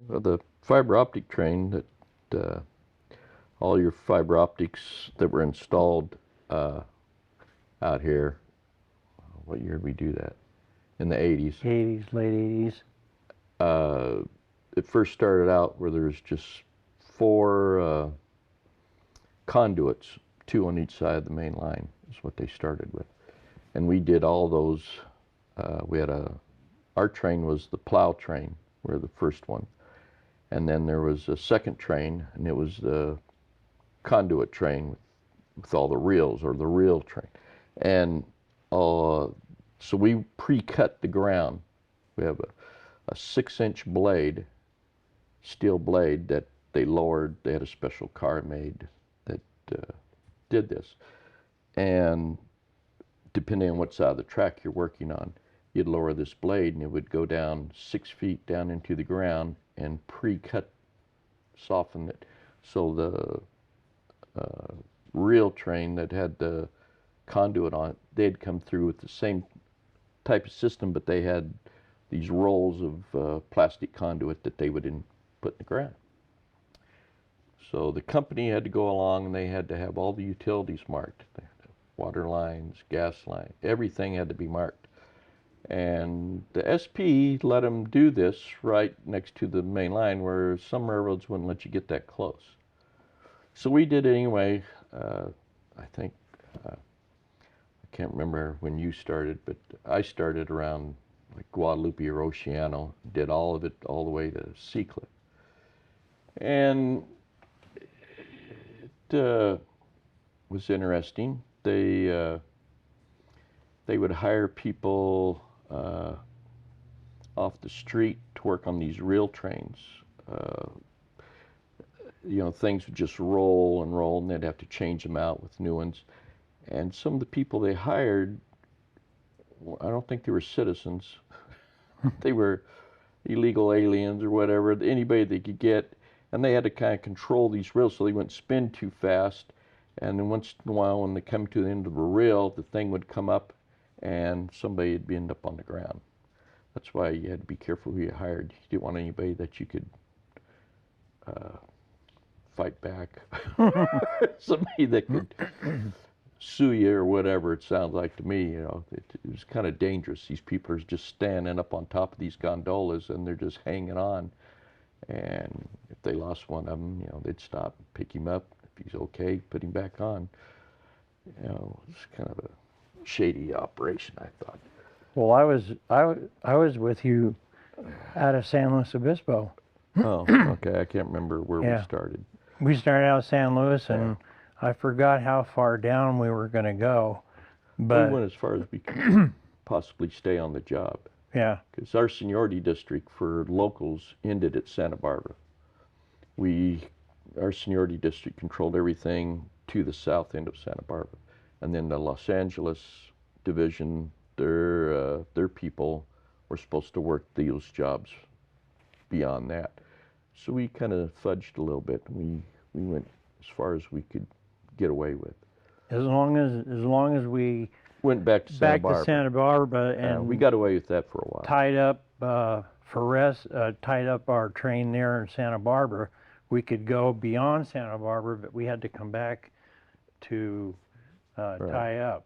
Well, the fiber optic train that all your fiber optics that were installed uh, out here. What year did we do that? In the 80s. 80s, late 80s. Uh, it first started out where there was just four conduits, two on each side of the main line. Is what they started with, and we did all those. We had our train was the plow train, we're the first one, and then there was a second train, and it was the conduit train with all the reels, or the reel train, and so we pre-cut the ground. We have a 6-inch blade, steel blade that they lowered. They had a special car made that did this, and depending on what side of the track you're working on, you'd lower this blade and it would go down 6 feet down into the ground and pre-cut, soften it. So the reel train that had the conduit on it, they'd come through with the same type of system, but they had these rolls of plastic conduit that they would put in the ground. So the company had to go along and they had to have all the utilities marked. Water lines, gas line, everything had to be marked. And the SP let them do this right next to the main line, where some railroads wouldn't let you get that close. So we did it anyway. I think, I can't remember when you started, but I started around like Guadalupe or Oceano, did all of it all the way to Seacliff. And it was interesting. They would hire people off the street to work on these rail trains. Uh, Things would just roll and roll, and they'd have to change them out with new ones. And some of the people they hired, I don't think they were citizens. They were illegal aliens or whatever, anybody they could get, and they had to kind of control these rails so they wouldn't spin too fast. And then once in a while, when they come to the end of a rail, the thing would come up and somebody would end up on the ground. That's why you had to be careful who you hired. You didn't want anybody that you could fight back. Somebody that could sue you or whatever, it sounds like to me. It was kind of dangerous. These people are just standing up on top of these gondolas and they're just hanging on. And if they lost one of them, they'd stop, pick him up. If he's okay, put him back on. It's kind of a shady operation, I thought. Well, I was with you out of San Luis Obispo. Oh, okay. I can't remember where we started. We started out of San Luis, and I forgot how far down we were going to go. But we went as far as we could possibly stay on the job. Yeah. Because our seniority district for locals ended at Santa Barbara. Our seniority district controlled everything to the south end of Santa Barbara. And then the Los Angeles division, their people were supposed to work those jobs beyond that. So we kind of fudged a little bit. We went as far as we could get away with. As long as we went back to Santa Barbara, and we got away with that for a while. Tied up tied up our train there in Santa Barbara. We could go beyond Santa Barbara, but we had to come back to tie up.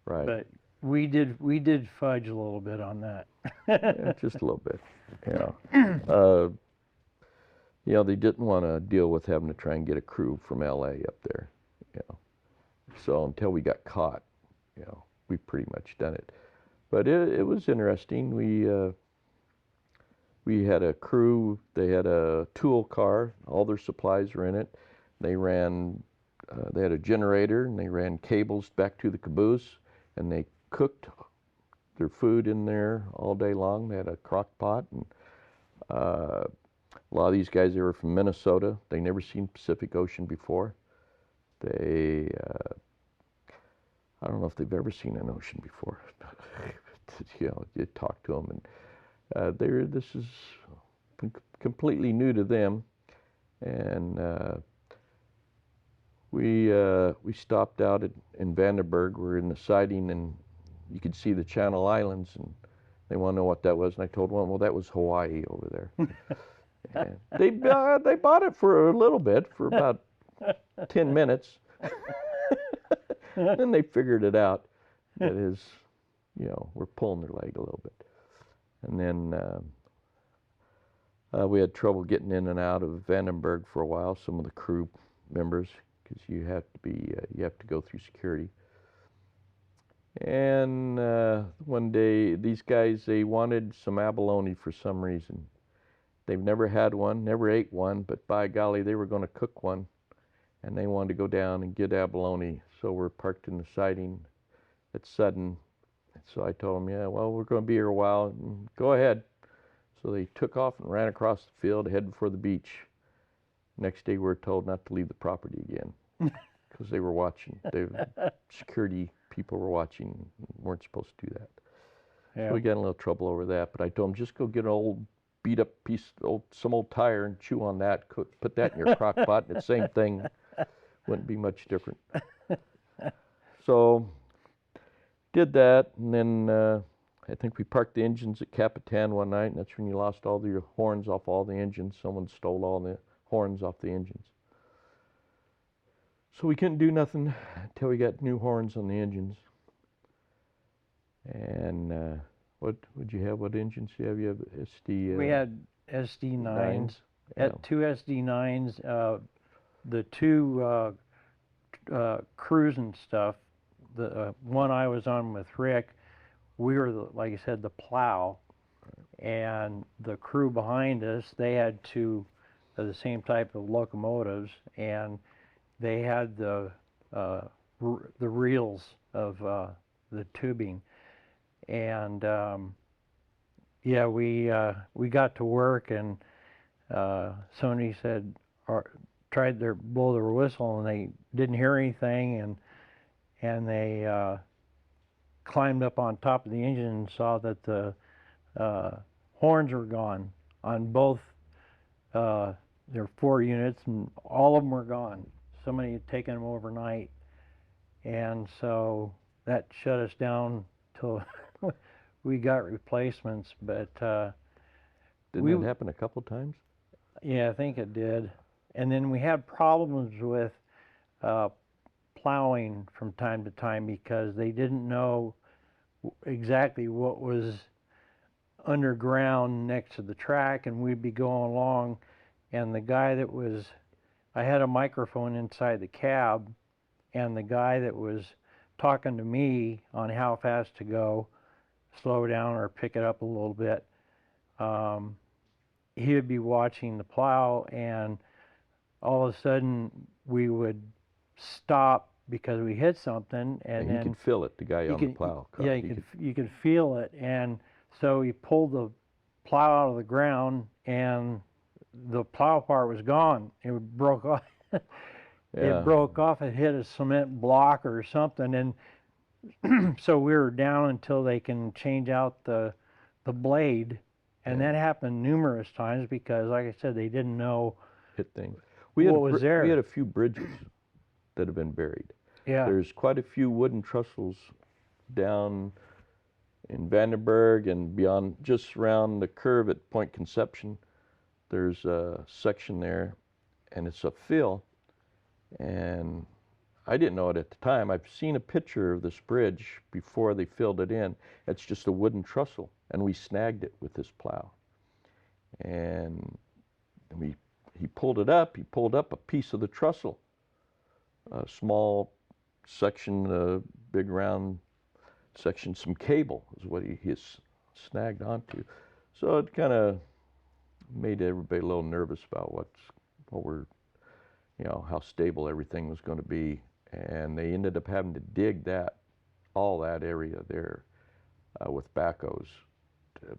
Right. But we did fudge a little bit on that. Yeah, just a little bit. They didn't want to deal with having to try and get a crew from LA up there. So until we got caught, we pretty much done it. But it was interesting. We had a crew. They had a tool car. All their supplies were in it. They had a generator, and they ran cables back to the caboose, and they cooked their food in there all day long. They had a crock pot, and a lot of these guys, they were from Minnesota. They never seen Pacific Ocean before. I don't know if they've ever seen an ocean before. You talk to them, and this is completely new to them. And we stopped out in Vandenberg. We're in the siding, and you could see the Channel Islands, and they want to know what that was. And I told one, well, that was Hawaii over there. And they bought it for a little bit, for about 10 minutes. Then they figured it out. That is, we're pulling their leg a little bit. And then we had trouble getting in and out of Vandenberg for a while, some of the crew members, because you have to go through security. And one day, these guys, they wanted some abalone for some reason. They've never had one, never ate one, but by golly, they were going to cook one, and they wanted to go down and get abalone. So we're parked in the siding at Sudden. So I told them, yeah, well, we're going to be here a while. Go ahead. So they took off and ran across the field, heading for the beach. Next day, we were told not to leave the property again because they were watching. Security people were watching, weren't supposed to do that. Yeah. So we got in a little trouble over that. But I told them, just go get an old beat up piece, some old tire, and chew on that. Put that in your crock pot. And the same thing, wouldn't be much different. So did that, and then I think we parked the engines at Capitan one night, and that's when you lost all the horns off all the engines. Someone stole all the horns off the engines. So we couldn't do nothing until we got new horns on the engines. And what would you have? What engines do you have? You have SD. We had SD9s. Yeah. Two SD9s. The two cruise and stuff. The one I was on with Rick, we were, like I said, the plow, and the crew behind us, they had two of the same type of locomotives, and they had the reels of the tubing, and yeah, we got to work, and somebody said, tried to blow their whistle, and they didn't hear anything, and they climbed up on top of the engine and saw that the horns were gone on both their 4 units, and all of them were gone. Somebody had taken them overnight, and so that shut us down till we got replacements. But didn't that happen a couple times? Yeah, I think it did. And then we had problems with plowing from time to time because they didn't know exactly what was underground next to the track, and we'd be going along, and the guy that was, I had a microphone inside the cab, and the guy that was talking to me on how fast to go, slow down or pick it up a little bit, he would be watching the plow, and all of a sudden we would stop because we hit something, and then you could feel it, the guy on the plow. Yeah, you could feel it, and so he pulled the plow out of the ground, and the plow part was gone. It broke off. It broke off. It hit a cement block or something, and so we were down until they can change out the blade, and that happened numerous times because, like I said, they didn't know hit things. What was there. We had a few bridges that have been buried. Yeah. There's quite a few wooden trestles down in Vandenberg and beyond, just around the curve at Point Conception. There's a section there, and it's a fill, and I didn't know it at the time. I've seen a picture of this bridge before they filled it in. It's just a wooden trestle, and we snagged it with this plow. And he pulled it up. He pulled up a piece of the trestle, a small section, a big round section, some cable is what he snagged onto. So it kind of made everybody a little nervous about how stable everything was going to be. And they ended up having to dig all that area there with backhoes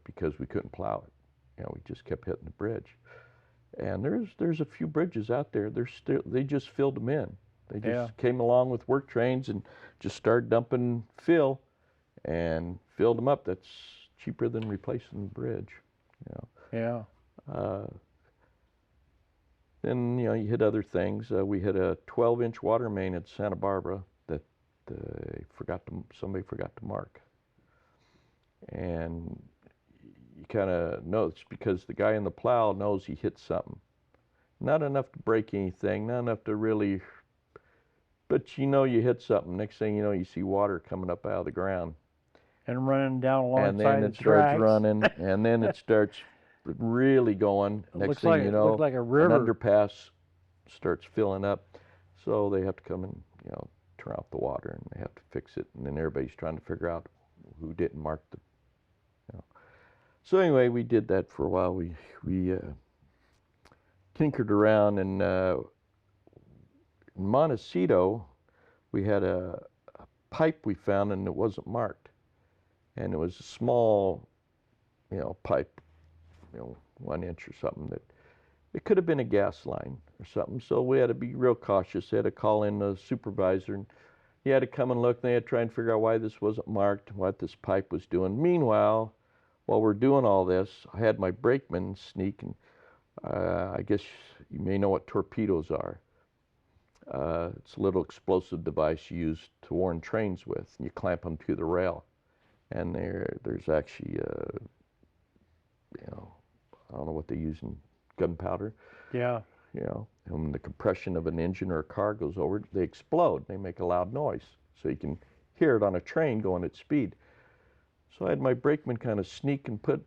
because we couldn't plow it. We just kept hitting the bridge. And there's a few bridges out there. They just filled them in. They just came along with work trains and just started dumping fill and filled them up. That's cheaper than replacing the bridge. Yeah. Then you hit other things. We hit a 12-inch water main at Santa Barbara that somebody forgot to mark. And you kind of know it's because the guy in the plow knows he hit something. Not enough to break anything, not enough to really, but you know you hit something. Next thing you know, you see water coming up out of the ground. And running down And then alongside the it starts tracks. running, and then it starts really going. Next thing you Looked know, like a an river. underpass starts filling up. So they have to come and, turn off the water, and they have to fix it. And then everybody's trying to figure out who didn't mark the, you know. So anyway, we did that for a while. We tinkered around, and in Montecito, we had a pipe we found, and it wasn't marked. And it was a small, pipe, 1 inch or something, that it could have been a gas line or something. So we had to be real cautious. They had to call in the supervisor, and he had to come and look, and they had to try and figure out why this wasn't marked, what this pipe was doing. Meanwhile, while we're doing all this, I had my brakeman sneak, and I guess you may know what torpedoes are. It's a little explosive device you use to warn trains with, and you clamp them to the rail. And there's actually, I don't know what they use in gunpowder. Yeah. And when the compression of an engine or a car goes over, they explode. They make a loud noise, so you can hear it on a train going at speed. So I had my brakeman kind of sneak and put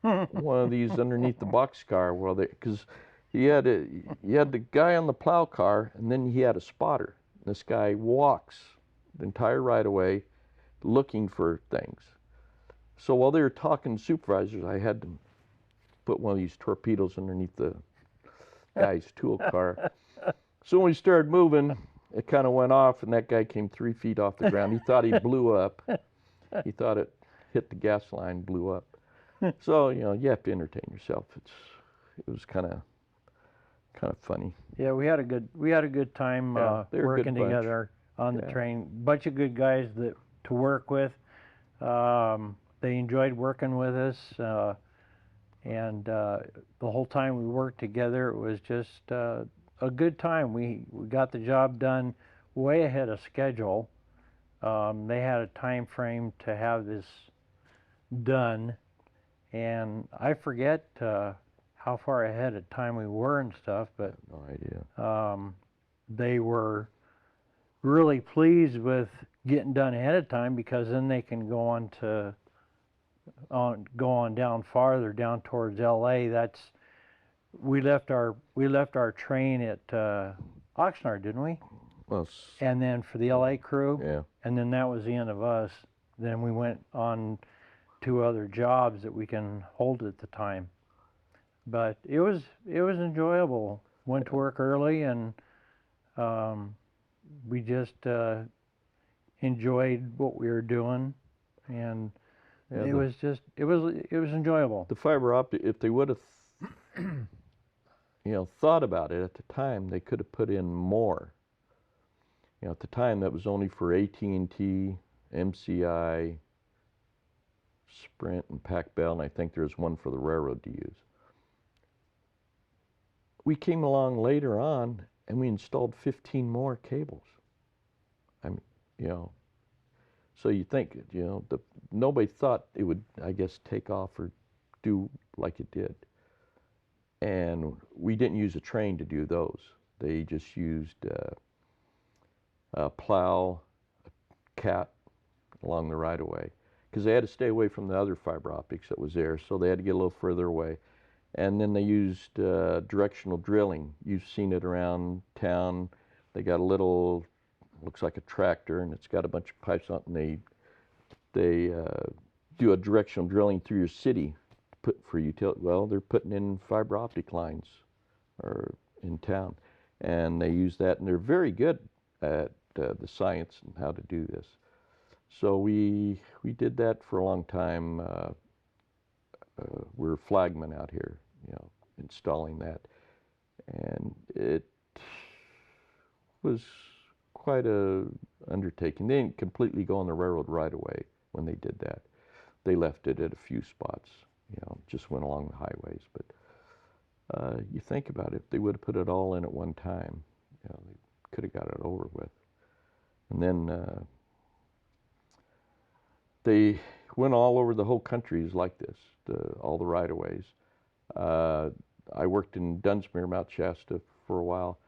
one of these underneath the boxcar, because you had the guy on the plow car, and then he had a spotter. This guy walks the entire right of way looking for things. So while they were talking to supervisors, I had to put one of these torpedoes underneath the guy's tool car. So when we started moving, it kind of went off, and that guy came 3 feet off the ground. He thought he blew up. He thought it hit the gas line, blew up. So you have to entertain yourself. It was kind of funny. Yeah, we had a good time working together on the train. Bunch of good guys to work with. They enjoyed working with us, and the whole time we worked together, it was just a good time. We got the job done way ahead of schedule. They had a time frame to have this done, and I forget how far ahead of time we were and stuff, but no idea. They were really pleased with getting done ahead of time, because then they can go on down farther, down towards LA. We left our train at Oxnard, didn't we? Well, And then for the LA crew, yeah. and then that was the end of us. Then we went on to other jobs that we can hold at the time. But it was enjoyable. Went to work early, and we just enjoyed what we were doing, and it was enjoyable. The fiber optic, if they would have thought about it at the time, they could have put in more. At the time, that was only for AT&T, MCI, Sprint, and Pac Bell, and I think there was one for the railroad to use. We came along later on, and we installed 15 more cables. So you think, nobody thought it would, I guess, take off or do like it did. And we didn't use a train to do those. They just used a plow, a cat along the right of way, because they had to stay away from the other fiber optics that was there, so they had to get a little further away. And then they used directional drilling. You've seen it around town. They got a little, looks like a tractor, and it's got a bunch of pipes on it, and they do a directional drilling through your city for utility. Well, they're putting in fiber optic lines or in town, and they use that, and they're very good at the science and how to do this. So we did that for a long time. We're flagmen out here, installing that, and it was quite a undertaking. They didn't completely go on the railroad right away when they did that. They left it at a few spots, just went along the highways. But you think about it, if they would have put it all in at one time, they could have got it over with. And then went all over the whole country is like this, all the right-of-ways. I worked in Dunsmuir, Mount Shasta for a while,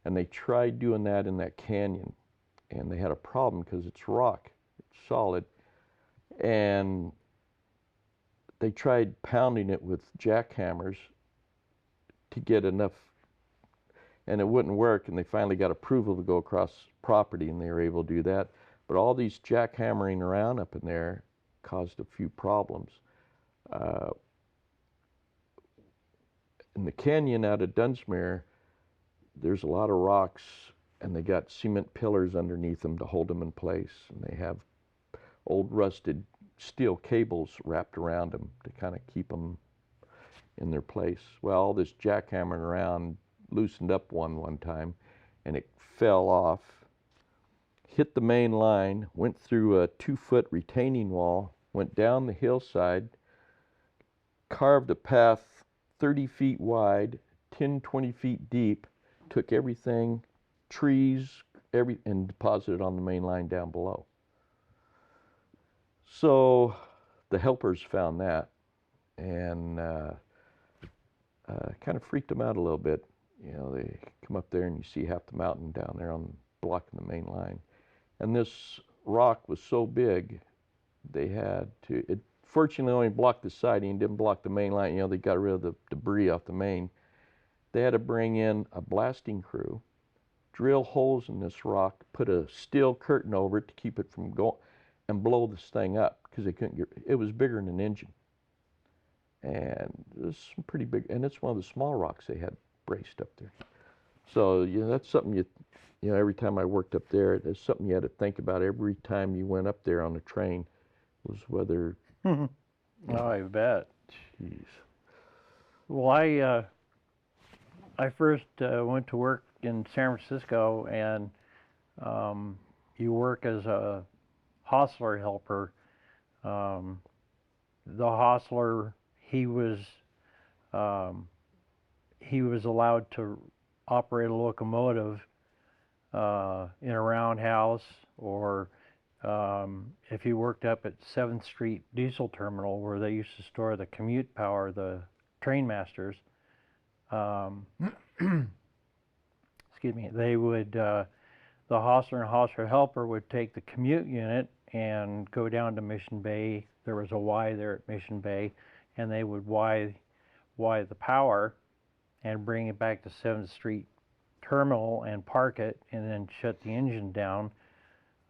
and they tried doing that in that canyon, and they had a problem because it's rock, it's solid, and they tried pounding it with jackhammers to get enough, and it wouldn't work, and they finally got approval to go across property, and they were able to do that. But all these jackhammering around up in there caused a few problems. In the canyon out of Dunsmuir, there's a lot of rocks, and they got cement pillars underneath them to hold them in place, and they have old rusted steel cables wrapped around them to kind of keep them in their place. Well, all this jackhammering around loosened up one time, and it fell off, hit the main line, went through a 2-foot retaining wall, went down the hillside, carved a path 30 feet wide, 10, 20 feet deep, took everything, trees, and deposited on the main line down below. So the helpers found that, and kind of freaked them out a little bit. You know, they come up there and you see half the mountain down there on blocking the main line. And this rock was so big, they had to, it fortunately only blocked the siding, didn't block the main line. You know, they got rid of the debris off the main. They had to bring in a blasting crew, drill holes in this rock, put a steel curtain over it to keep it from going, and blow this thing up because they couldn't get, it was bigger than an engine. And it was some pretty big, and it's one of the small rocks they had braced up there. So, you know, that's something you know, every time I worked up there, there's something you had to think about every time you went up there on the train was whether. Oh, I bet. Geez. Well, I first went to work in San Francisco, and you work as a hostler helper. The hostler, he was allowed to operate a locomotive in a roundhouse, or if he worked up at 7th Street Diesel Terminal, where they used to store the commute power, the train masters, excuse me, they would, the hostler and hostler helper would take the commute unit and go down to Mission Bay. There was a Y there at Mission Bay, and they would Y the power and bring it back to 7th Street Terminal and park it, and then shut the engine down.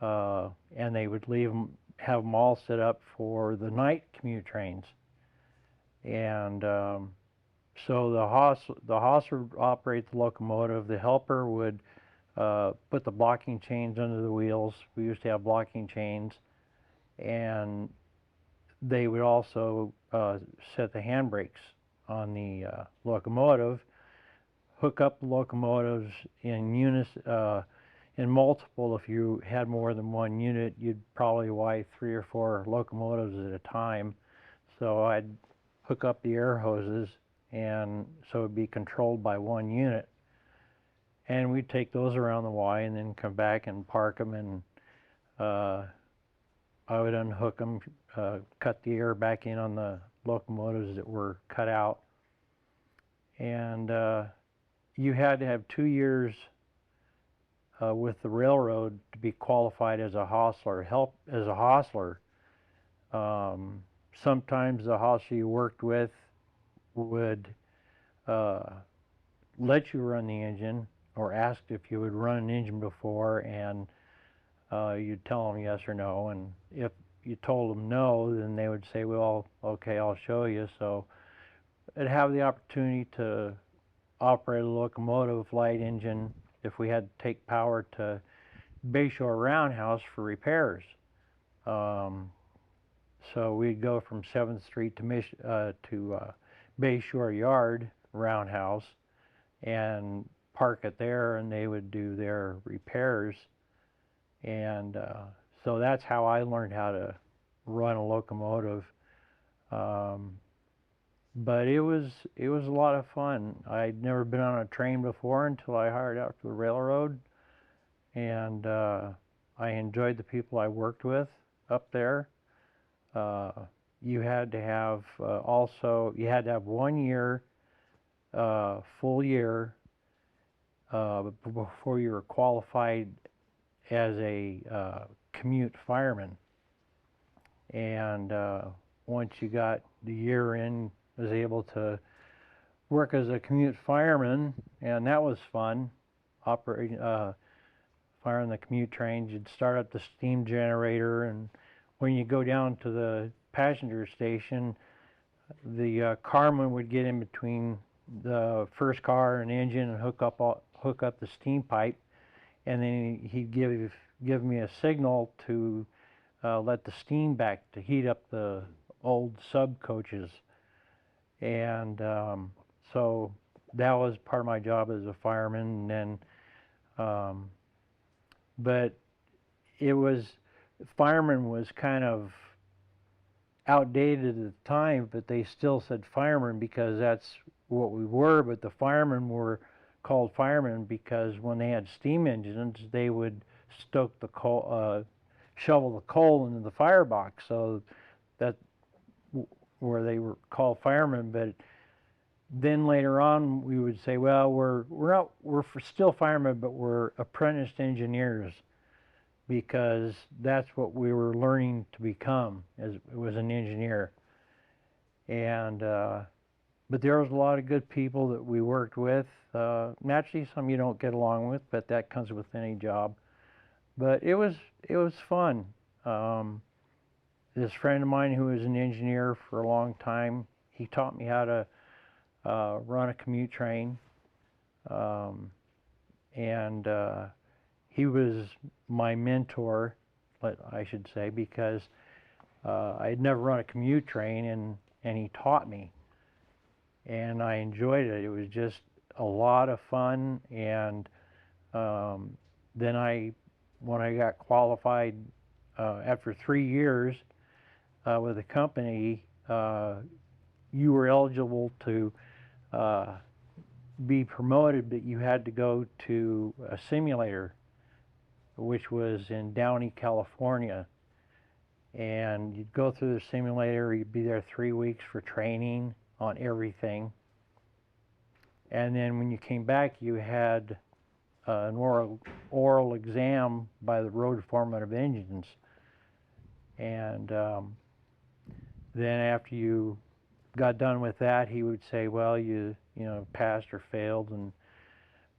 And they would have them all set up for the night commute trains. And so the hostler would operate the locomotive. The helper would put the blocking chains under the wheels. We used to have blocking chains, and they would also set the handbrakes on the locomotive, hook up the locomotives in unison, in multiple. If you had more than one unit, you'd probably Y 3 or 4 locomotives at a time. So I'd hook up the air hoses, and so it'd be controlled by one unit. And we'd take those around the Y and then come back and park them, and I would unhook them, cut the air back in on the locomotives that were cut out. And you had to have 2 years with the railroad to be qualified as a hostler. Sometimes the hostler you worked with would let you run the engine, or asked if you would run an engine before, and you'd tell them yes or no. And if you told them no, then they would say, well, okay, I'll show you. So I'd have the opportunity to operate a locomotive, light engine, if we had to take power to Bayshore Roundhouse for repairs. So we'd go from 7th Street to Bayshore Yard Roundhouse and park it there, and they would do their repairs. And so that's how I learned how to run a locomotive. But it was a lot of fun. I'd never been on a train before until I hired out to the railroad, and I enjoyed the people I worked with up there. you had to have also, you had to have 1 year, full year, before you were qualified as a commute fireman. And once you got the year in, was able to work as a commute fireman, and that was fun. Operating, firing the commute trains, you'd start up the steam generator, and when you go down to the passenger station, the carman would get in between the first car and engine and hook up the steam pipe, and then he'd give me a signal to let the steam back to heat up the old sub coaches. And so that was part of my job as a fireman. And then but fireman was kind of outdated at the time, but they still said fireman because that's what we were. But the firemen were called firemen because when they had steam engines, they would stoke the coal, shovel the coal into the firebox. So that where they were called firemen. But then later on, we would say, well, we're still firemen, but we're apprenticed engineers, because that's what we were learning to become, as it was an engineer. And but there was a lot of good people that we worked with. Naturally, some you don't get along with, but that comes with any job. But it was fun. This friend of mine who was an engineer for a long time, he taught me how to run a commute train, and he was my mentor, I should say, because I had never run a commute train, and he taught me, and I enjoyed it. It was just a lot of fun. And then when I got qualified after 3 years with the company, you were eligible to be promoted, but you had to go to a simulator, which was in Downey, California. And you'd go through the simulator, you'd be there 3 weeks for training on everything. And then when you came back, you had an oral exam by the road foreman of engines. And then after you got done with that, he would say, well, you passed or failed.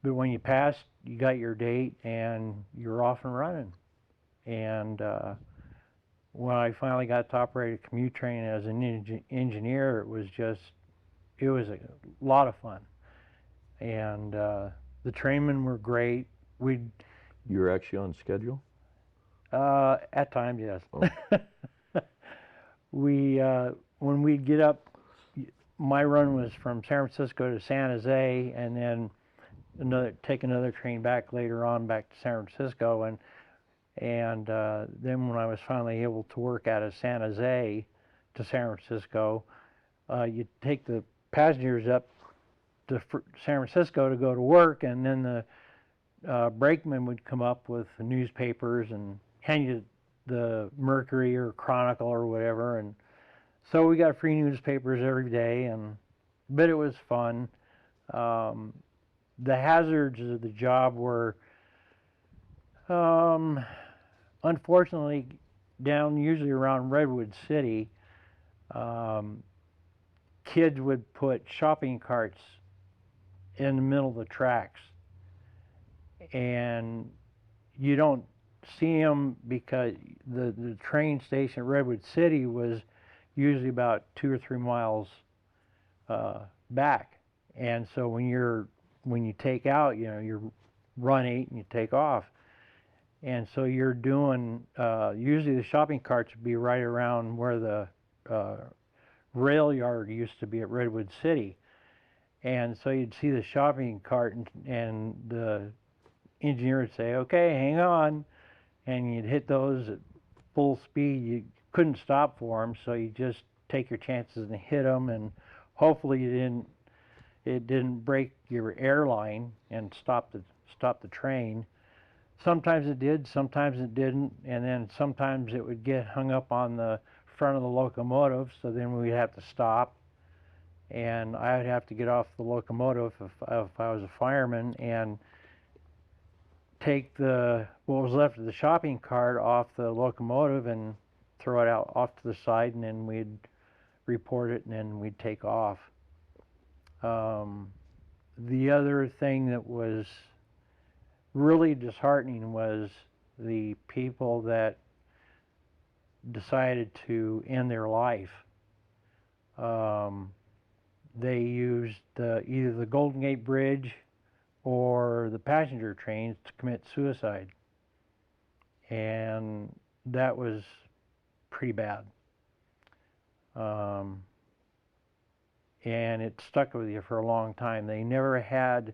But when you passed, you got your date and you're off and running. And when I finally got to operate a commute train as an engineer, it was a lot of fun. And the trainmen were great. You were actually on schedule? At times, yes. Oh. When we'd get up, my run was from San Francisco to San Jose, and then take another train back later on back to San Francisco. And then when I was finally able to work out of San Jose to San Francisco, you'd take the passengers up to San Francisco to go to work, and then the brakeman would come up with the newspapers and hand you the Mercury or Chronicle or whatever. And so we got free newspapers every day, but it was fun. The hazards of the job were, unfortunately, down usually around Redwood City, kids would put shopping carts in the middle of the tracks, and you don't see them because the train station at Redwood City was usually about 2 or 3 miles back. And so when you take out, you run 8 and you take off. And so you're doing, usually the shopping carts would be right around where the rail yard used to be at Redwood City. And so you'd see the shopping cart, and the engineer would say, okay, hang on. And you'd hit those at full speed. You couldn't stop for them, so you just take your chances and hit them, and hopefully it didn't break your airline and stop the train. Sometimes it did, sometimes it didn't, and then sometimes it would get hung up on the front of the locomotive, so then we'd have to stop, and I would have to get off the locomotive if I was a fireman and take what was left of the shopping cart off the locomotive and throw it out off to the side, and then we'd report it, and then we'd take off. The other thing that was really disheartening was the people that decided to end their life. They used either the Golden Gate Bridge or the passenger trains to commit suicide, and that was pretty bad. And it stuck with you for a long time. They never had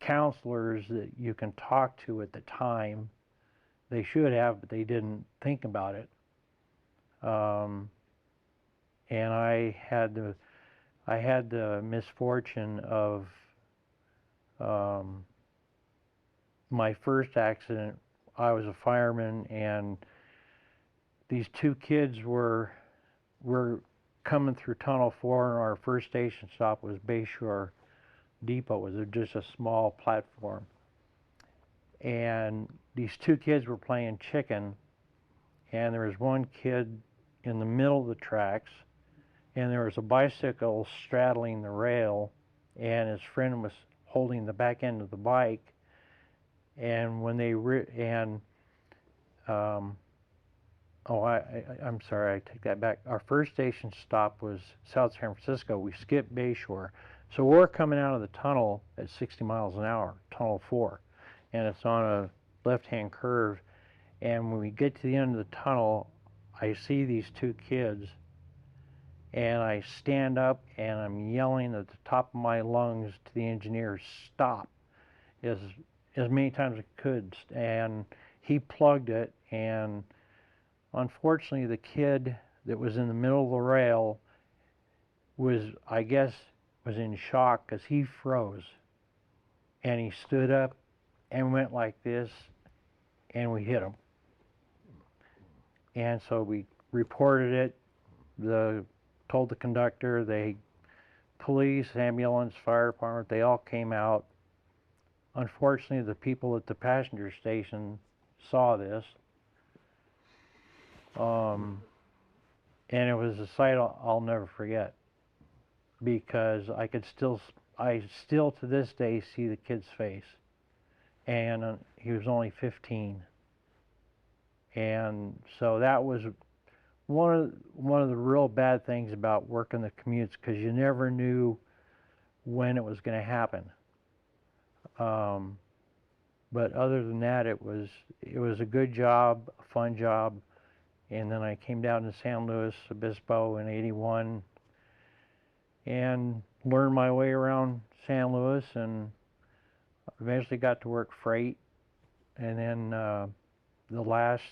counselors that you can talk to at the time. They should have, but they didn't think about it. And I had the misfortune of my first accident. I was a fireman, and these two kids were coming through Tunnel 4, and our first station stop was Bayshore Depot. It was just a small platform. And these two kids were playing chicken, and there was one kid in the middle of the tracks, and there was a bicycle straddling the rail, and his friend was holding the back end of the bike. And when they I'm sorry, I take that back. Our first station stop was South San Francisco. We skipped Bayshore. So we're coming out of the tunnel at 60 miles an hour, Tunnel 4, and it's on a left-hand curve. And when we get to the end of the tunnel, I see these two kids, and I stand up and I'm yelling at the top of my lungs to the engineer, stop, as many times as I could. And he plugged it, and unfortunately the kid that was in the middle of the rail was in shock because he froze. And he stood up and went like this, and we hit him. And so we reported it, told the conductor, police, ambulance, fire department, they all came out. Unfortunately, the people at the passenger station saw this. And it was a sight I'll never forget, because I still to this day see the kid's face. And he was only 15. And so that was one of the real bad things about working the commutes, because you never knew when it was going to happen. But other than that, it was a good job, a fun job. And then I came down to San Luis Obispo in '81 and learned my way around San Luis, and eventually got to work freight. And then the last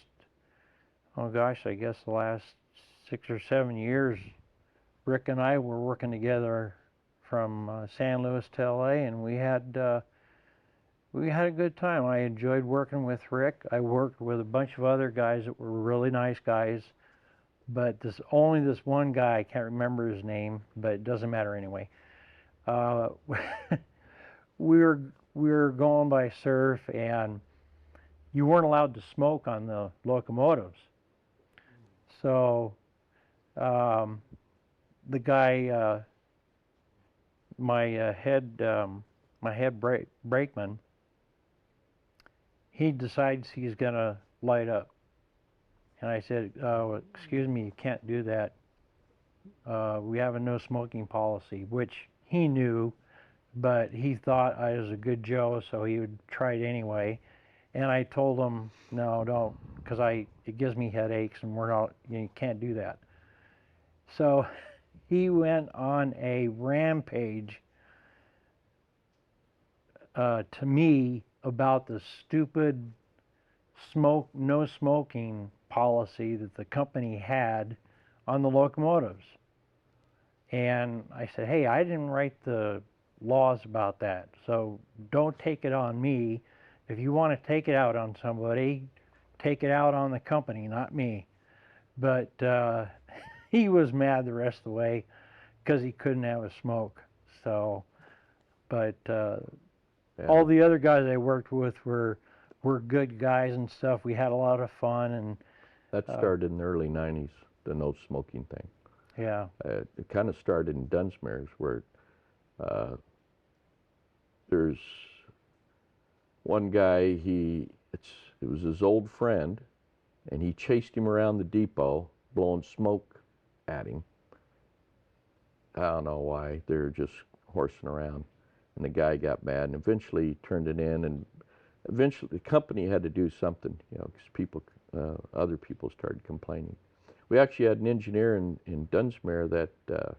6 or 7 years, Rick and I were working together from San Luis to LA, and we had a good time. I enjoyed working with Rick. I worked with a bunch of other guys that were really nice guys, but only this one guy, I can't remember his name, but it doesn't matter anyway. We were going by surf, and you weren't allowed to smoke on the locomotives. So the guy, my head brakeman, he decides he's going to light up. And I said, excuse me, you can't do that. We have a no smoking policy, which he knew, but he thought I was a good Joe, so he would try it anyway. And I told him, no, don't, because it gives me headaches, and you can't do that. So he went on a rampage to me about the stupid no smoking policy that the company had on the locomotives. And I said, hey, I didn't write the laws about that, so don't take it on me. If you want to take it out on somebody, take it out on the company, not me. but he was mad the rest of the way because he couldn't have a smoke. So, but Yeah. all the other guys I worked with were good guys and stuff. We had a lot of fun, and That started in the early 90s, the no smoking thing. yeah, It kind of started in Dunsmuir's, where uh, there's one guy, it was his old friend, and he chased him around the depot, blowing smoke at him. I don't know why. They're just horsing around. And the guy got mad and eventually he turned it in, and eventually the company had to do something, because other people started complaining. We actually had an engineer in Dunsmuir that,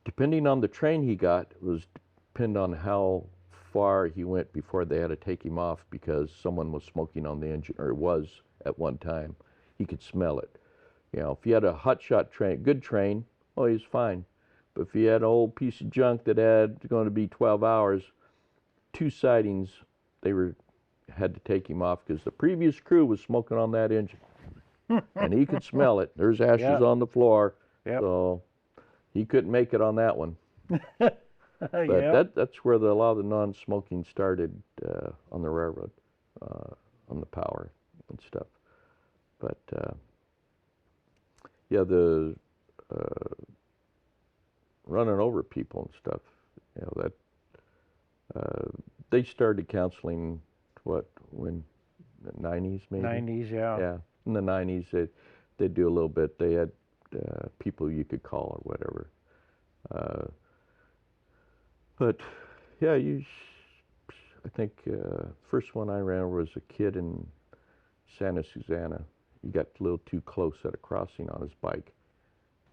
depending on the train he got, was depend on how far he went before they had to take him off because someone was smoking on the engine, or was at one time. He could smell it. If you had a hotshot train, good train, oh, he's fine. But if you had an old piece of junk that had going to be 12 hours, 2 sightings, had to take him off because the previous crew was smoking on that engine. And he could smell it. There's ashes Yep. on the floor. Yep. So he couldn't make it on that one. But Yep. that's where a lot of the non-smoking started on the railroad, on the power and stuff. But yeah, the running over people and stuff, that they started counseling, when, the 90s maybe? 90s, yeah. Yeah, in the 90s they'd do a little bit. They had people you could call or whatever. But yeah, I think first one I ran over was a kid in Santa Susana. He got a little too close at a crossing on his bike,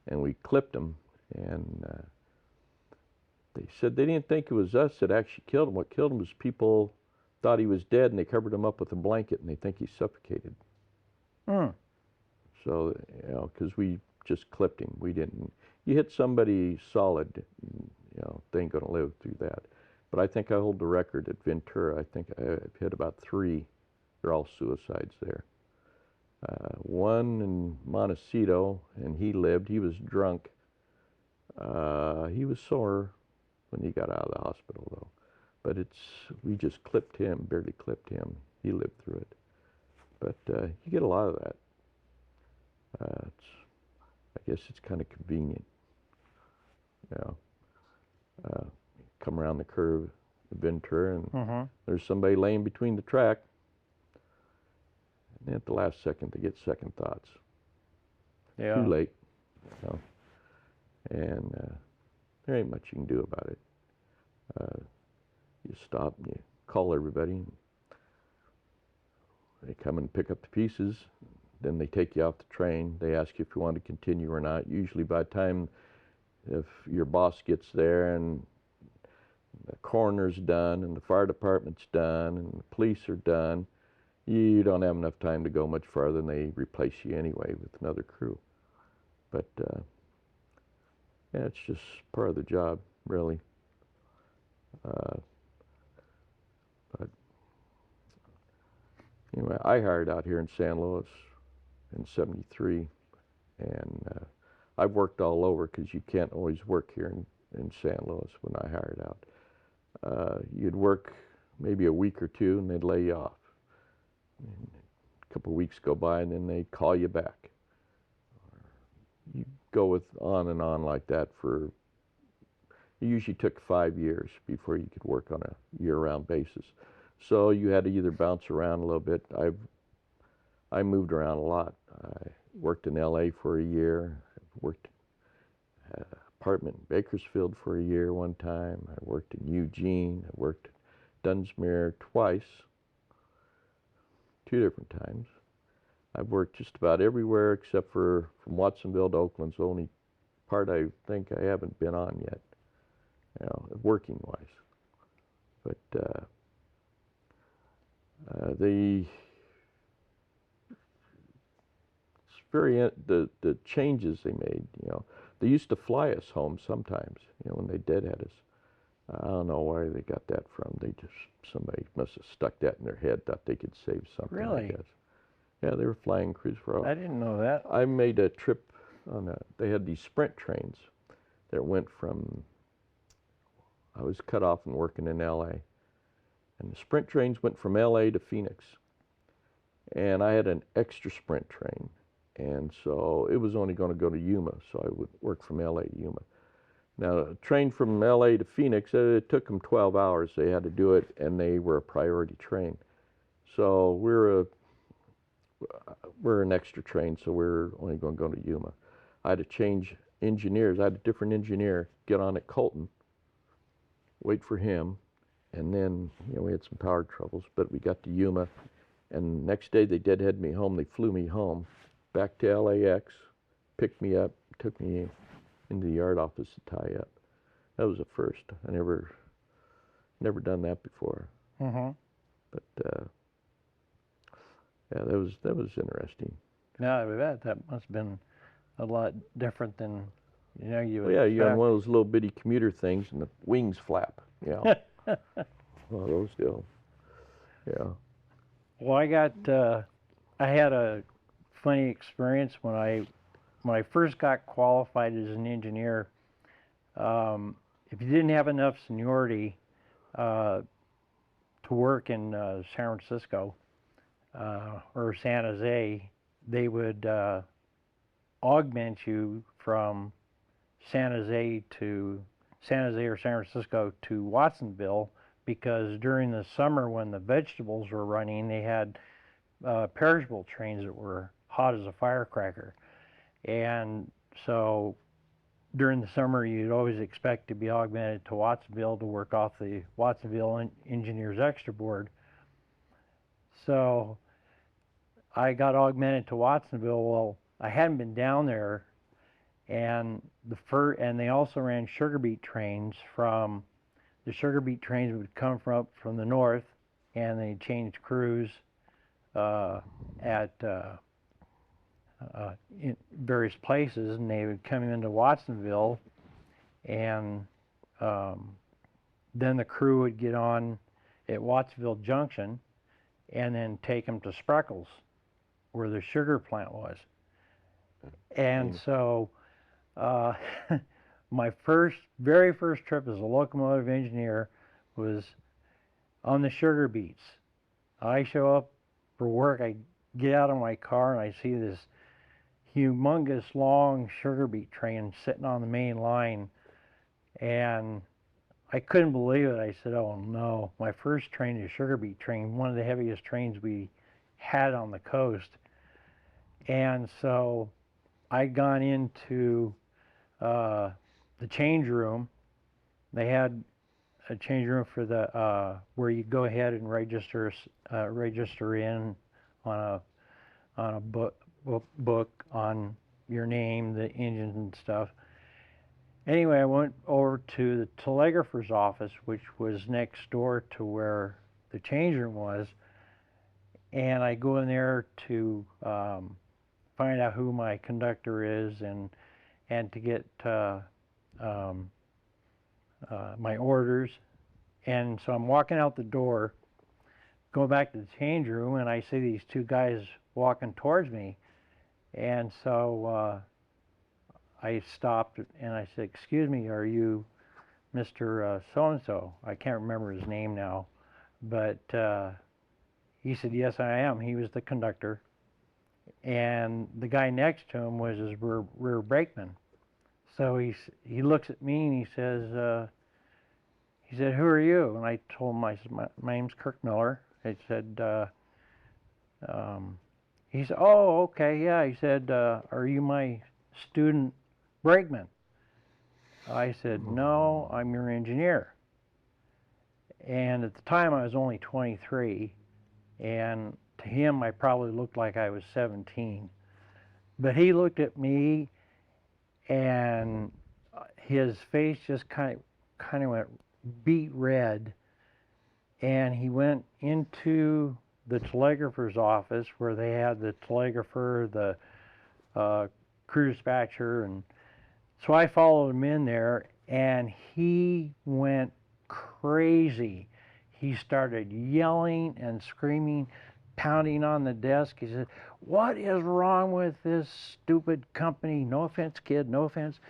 and we clipped him. And they said they didn't think it was us that actually killed him. What killed him was people thought he was dead, and they covered him up with a blanket, and they think he suffocated. Mm. So, because we just clipped him. We didn't. You hit somebody solid, they ain't going to live through that. But I think I hold the record at Ventura. I think I've hit about 3. They're all suicides there. One in Montecito, and he lived. He was drunk. He was sore when he got out of the hospital, though. But we just clipped him, barely clipped him. He lived through it. But you get a lot of that. I guess it's kind of convenient. Come around the curve of Ventura, and there's somebody laying between the track. And at the last second, they get second thoughts. Yeah. Too late. And there ain't much you can do about it. You stop and you call everybody. And they come and pick up the pieces. Then they take you off the train. They ask you if you want to continue or not. Usually by the time, if your boss gets there and the coroner's done and the fire department's done and the police are done, you don't have enough time to go much farther, and they replace you anyway with another crew. But yeah, it's just part of the job, really. But anyway, I hired out here in San Luis in '73, and I've worked all over because you can't always work here in San Luis. When I hired out, you'd work maybe a week or 2, and they'd lay you off. And a couple of weeks go by, and then they'd call you back. You go on and on like that for. It usually took 5 years before you could work on a year-round basis. So you had to either bounce around a little bit. I moved around a lot. I worked in LA for a year. I worked at an apartment in Bakersfield for a year one time. I worked in Eugene. I worked in Dunsmuir twice, 2 different times. I've worked just about everywhere except for from Watsonville to Oakland's the only part I think I haven't been on yet, working wise. But the changes they made. They used to fly us home sometimes. When they deadhead us. I don't know where they got that from. Somebody must have stuck that in their head, thought they could save something. Really? I guess. Yeah, they were flying crews for I didn't know that. I made a trip on they had these sprint trains that went from, I was cut off and working in LA. And the sprint trains went from LA to Phoenix. And I had an extra sprint train. And so it was only going to go to Yuma, so I would work from LA to Yuma. Now, a train from LA to Phoenix, it took them 12 hours. They had to do it, and they were a priority train. So we're an extra train, so we're only going to go to Yuma. I had to change engineers. I had a different engineer get on at Colton, wait for him, and then we had some power troubles, but we got to Yuma, and next day they deadheaded me home. They flew me home, back to LAX, picked me up, took me into the yard office to tie up. That was a first. I never done that before. Mm-hmm. But yeah, that was interesting. Yeah, I bet that must have been a lot different than you would Well, yeah, you're on expect. one of those little bitty commuter things, and the wings flap. Yeah, one of those deal. Yeah. Well, I had a funny experience when I first got qualified as an engineer. If you didn't have enough seniority to work in San Francisco or San Jose, they would augment you from San Jose or San Francisco to Watsonville, because during the summer when the vegetables were running, they had perishable trains that were hot as a firecracker. And so during the summer, you'd always expect to be augmented to Watsonville to work off the Watsonville Engineers Extra Board. So I got augmented to Watsonville. Well, I hadn't been down there, and they also ran sugar beet trains from. The sugar beet trains would come from the north, and they changed crews at in various places, and they would come into Watsonville, and then the crew would get on at Watsonville Junction, and then take them to Spreckles, where the sugar plant was. And so my very first trip as a locomotive engineer was on the sugar beets. I show up for work, I get out of my car, and I see this humongous long sugar beet train sitting on the main line, and I couldn't believe it. I said, oh no, my first train is a sugar beet train, one of the heaviest trains we had on the coast. And so I'd gone into the change room. They had a change room for the where you go ahead and register in on a book on your name, the engines and stuff. Anyway, I went over to the telegrapher's office, which was next door to where the change room was, and I go in there to find out who my conductor is and to get my orders. And so I'm walking out the door, going back to the change room, and I see these two guys walking towards me. And so I stopped and I said, excuse me, are you Mr. So-and-so? I can't remember his name now. But he said, yes, I am. He was the conductor. And the guy next to him was his rear brakeman. So he looks at me and he said, who are you? And I told him, I said, my name's Kirk Miller. He said, oh, okay, yeah. He said, are you my student brakeman? I said, no, I'm your engineer. And at the time I was only 23, and to him I probably looked like I was 17. But he looked at me, and his face just kind of went beet red, and he went into the telegrapher's office where they had the telegrapher, the crew dispatcher, and so I followed him in there, and he went crazy. He started yelling and screaming, pounding on the desk. He said, "What is wrong with this stupid company? No offense, kid, no offense.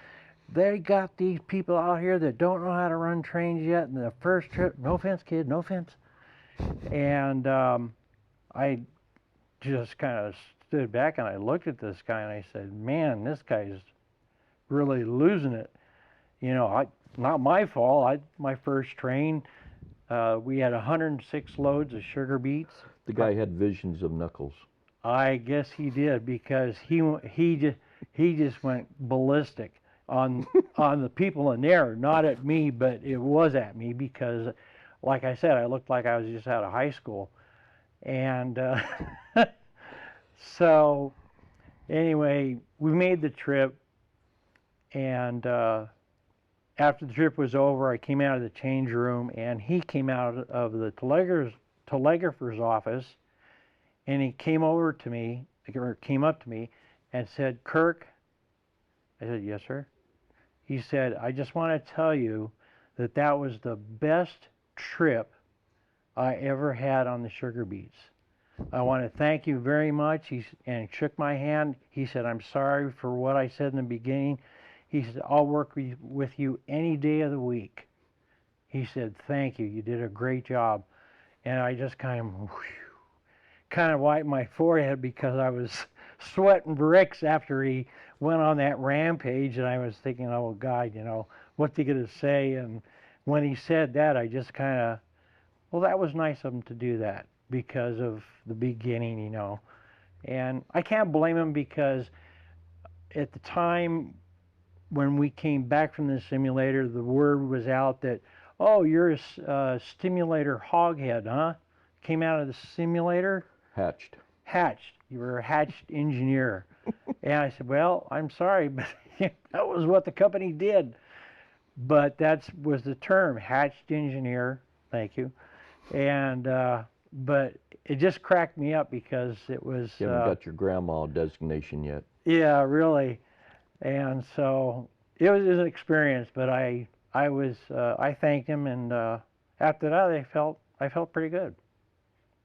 They got these people out here that don't know how to run trains yet, and the first trip, no offense, kid, no offense." And I just kind of stood back and I looked at this guy and I said, "Man, this guy's really losing it." You know, not my fault. My first train, we had 106 loads of sugar beets. The guy had visions of Knuckles. I guess he did, because he just went ballistic on on the people in there, not at me, but it was at me, because, like I said, I looked like I was just out of high school, and so anyway, we made the trip, and after the trip was over, I came out of the change room, and he came out of the telegrapher's office, and he came over to me, or came up to me, and said, "Kirk." I said, "Yes, sir." He said, "I just want to tell you that that was the best trip I ever had on the sugar beets. I want to thank you very much." And he shook my hand. He said, "I'm sorry for what I said in the beginning." He said, "I'll work with you any day of the week." He said, "Thank you. You did a great job." And I just kind of wiped my forehead, because I was sweating bricks after he went on that rampage, and I was thinking, "Oh God, what's he going to say?" And when he said that, I just kind of, well, that was nice of him to do that, because of the beginning, And I can't blame him, because at the time when we came back from the simulator, the word was out that, "Oh, you're a stimulator hoghead, huh? Came out of the simulator?" Hatched. Hatched. You were a hatched engineer. And I said, "Well, I'm sorry, but that was what the company did." But that was the term, hatched engineer. Thank you. And but it just cracked me up, because it was. You haven't got your grandma designation yet. Yeah, really. And so it was an experience, but I thanked him, and after that I felt pretty good.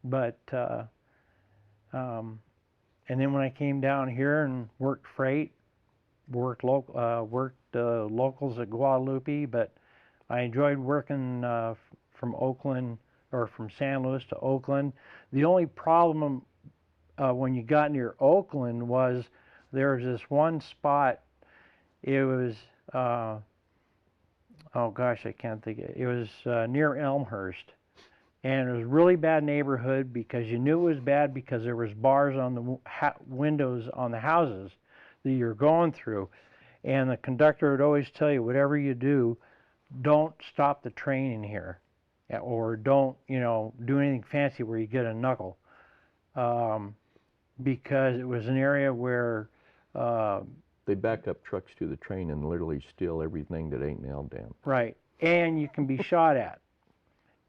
But and then when I came down here and worked freight, worked locals at Guadalupe, but I enjoyed working from Oakland, or from San Luis to Oakland. The only problem when you got near Oakland was there was this one spot. It was oh gosh, I can't think of it. It was near Elmhurst, and it was a really bad neighborhood, because you knew it was bad because there was bars on the windows on the houses that you're going through, and the conductor would always tell you, "Whatever you do, don't stop the train in here, or don't do anything fancy where you get a knuckle," because it was an area where they back up trucks to the train and literally steal everything that ain't nailed down. Right, and you can be shot at.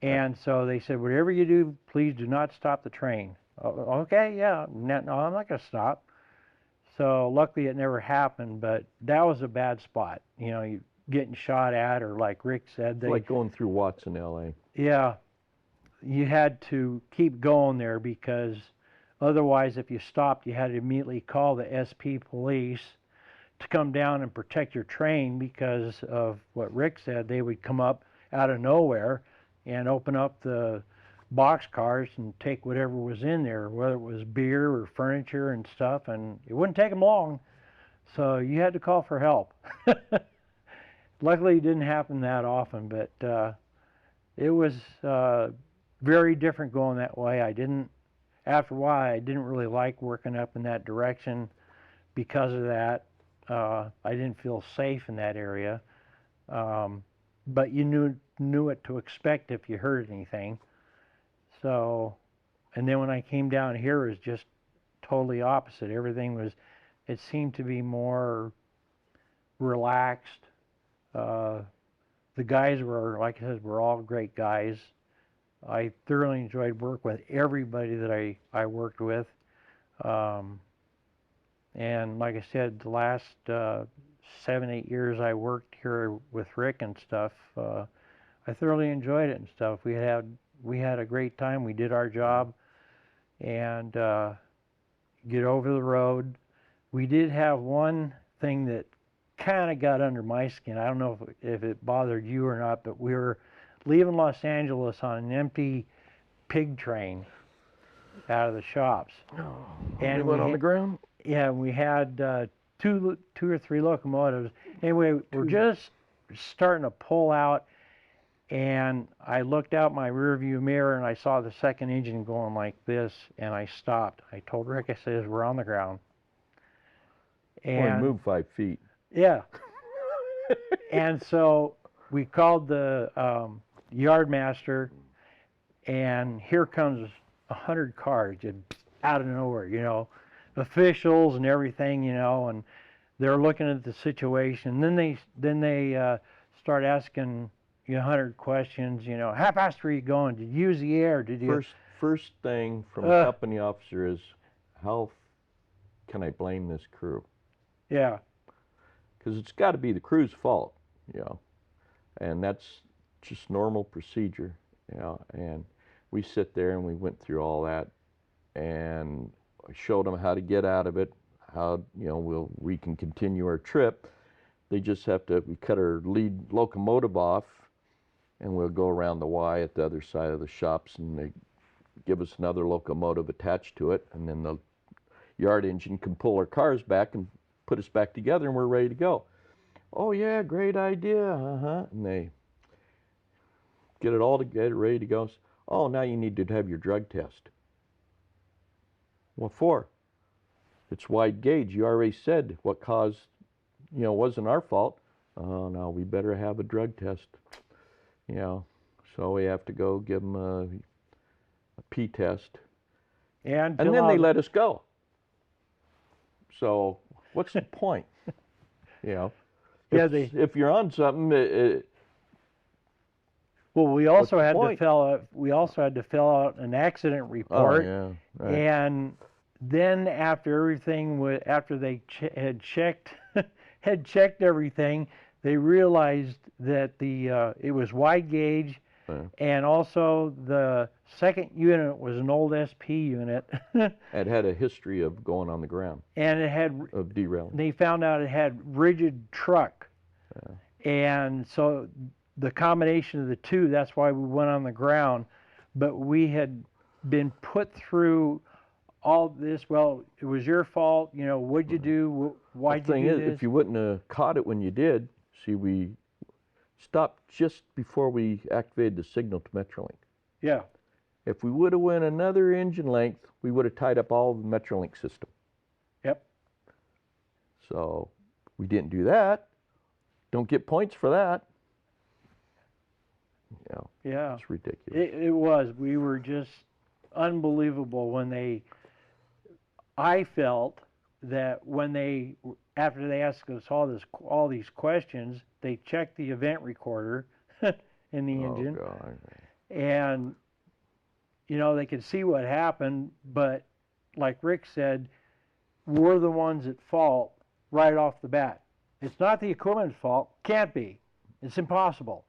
And so they said, "Whatever you do, please do not stop the train." Okay, yeah, no, I'm not going to stop. So luckily it never happened, but that was a bad spot. You getting shot at, or like Rick said, It's like going through Watson, L.A. Yeah, you had to keep going there, because otherwise, if you stopped, you had to immediately call the SP police to come down and protect your train, because of what Rick said. They would come up out of nowhere and open up the box cars and take whatever was in there, whether it was beer or furniture and stuff, and it wouldn't take them long. So you had to call for help. Luckily, it didn't happen that often, but it was very different going that way. After a while, I didn't really like working up in that direction because of that. I didn't feel safe in that area. But you knew what to expect if you heard anything. So, and then when I came down here, it was just totally opposite. It seemed to be more relaxed. The guys were, like I said, were all great guys. I thoroughly enjoyed working with everybody that I worked with. And like I said, the last 7-8 years I worked here with Rick and stuff, I thoroughly enjoyed it and stuff. We had a great time. We did our job, and get over the road. We did have one thing that kind of got under my skin. I don't know if it bothered you or not, but we were leaving Los Angeles on an empty pig train out of the shops. And we went on the ground? Yeah, we had two or three locomotives. Anyway, we're just starting to pull out, and I looked out my rearview mirror and I saw the second engine going like this, and I stopped. I told Rick, I says, we're on the ground. And moved 5 feet. Yeah. And so we called the yard master, and here comes 100 cars just out of nowhere, you know, officials and everything, you know, and they're looking at the situation. Then they start asking you 100 questions, you know, how fast were you going? Did you use the air? Did you? First thing from a company officer is, how can I blame this crew? Yeah. Because it's got to be the crew's fault, you know, and that's just normal procedure, you know. And we sit there and we went through all that, and I showed them how to get out of it, how, you know, we can continue our trip. They just have to, we cut our lead locomotive off, and we'll go around the Y at the other side of the shops, and they give us another locomotive attached to it, and then the yard engine can pull our cars back and put us back together, and we're ready to go. Oh yeah, great idea, And they get it all together, ready to go. Oh, now you need to have your drug test. What for? It's wide gauge. You already said what caused, you know, wasn't our fault. Oh, no, we better have a drug test. You know, so we have to go give them a P test. And then they let us go. So what's the point? You know, if you're on something, well, we also had to fill out an accident report. Oh, yeah, right. And then after they had checked everything, they realized that it was wide gauge, and also the second unit was an old SP unit. It had a history of going on the ground. And it had of derailing. They found out it had rigid truck, and so the combination of the two, that's why we went on the ground. But we had been put through all this. Well, it was your fault. You know, what'd you do? Why'd you do this? The thing is, if you wouldn't have caught it when you did, see, we stopped just before we activated the signal to Metrolink. Yeah. If we would have went another engine length, we would have tied up all the Metrolink system. Yep. So we didn't do that. Don't get points for that. You know, yeah. It's ridiculous. It was. We were just unbelievable I felt that after they asked us all these questions, they checked the event recorder in the engine. Oh, God. And, you know, they could see what happened, but like Rick said, we're the ones at fault right off the bat. It's not the equipment's fault. Can't be. It's impossible.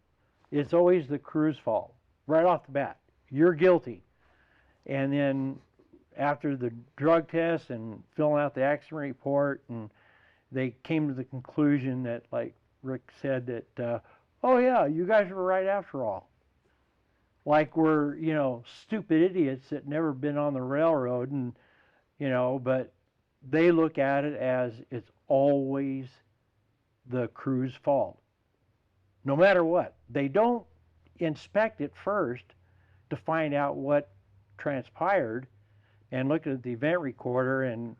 It's always the crew's fault right off the bat. You're guilty. And then after the drug test and filling out the accident report, and they came to the conclusion that, like Rick said, that, oh yeah, you guys were right after all. Like we're, you know, stupid idiots that never been on the railroad, and, you know, but they look at it as it's always the crew's fault. No matter what. They don't inspect it first to find out what transpired and look at the event recorder and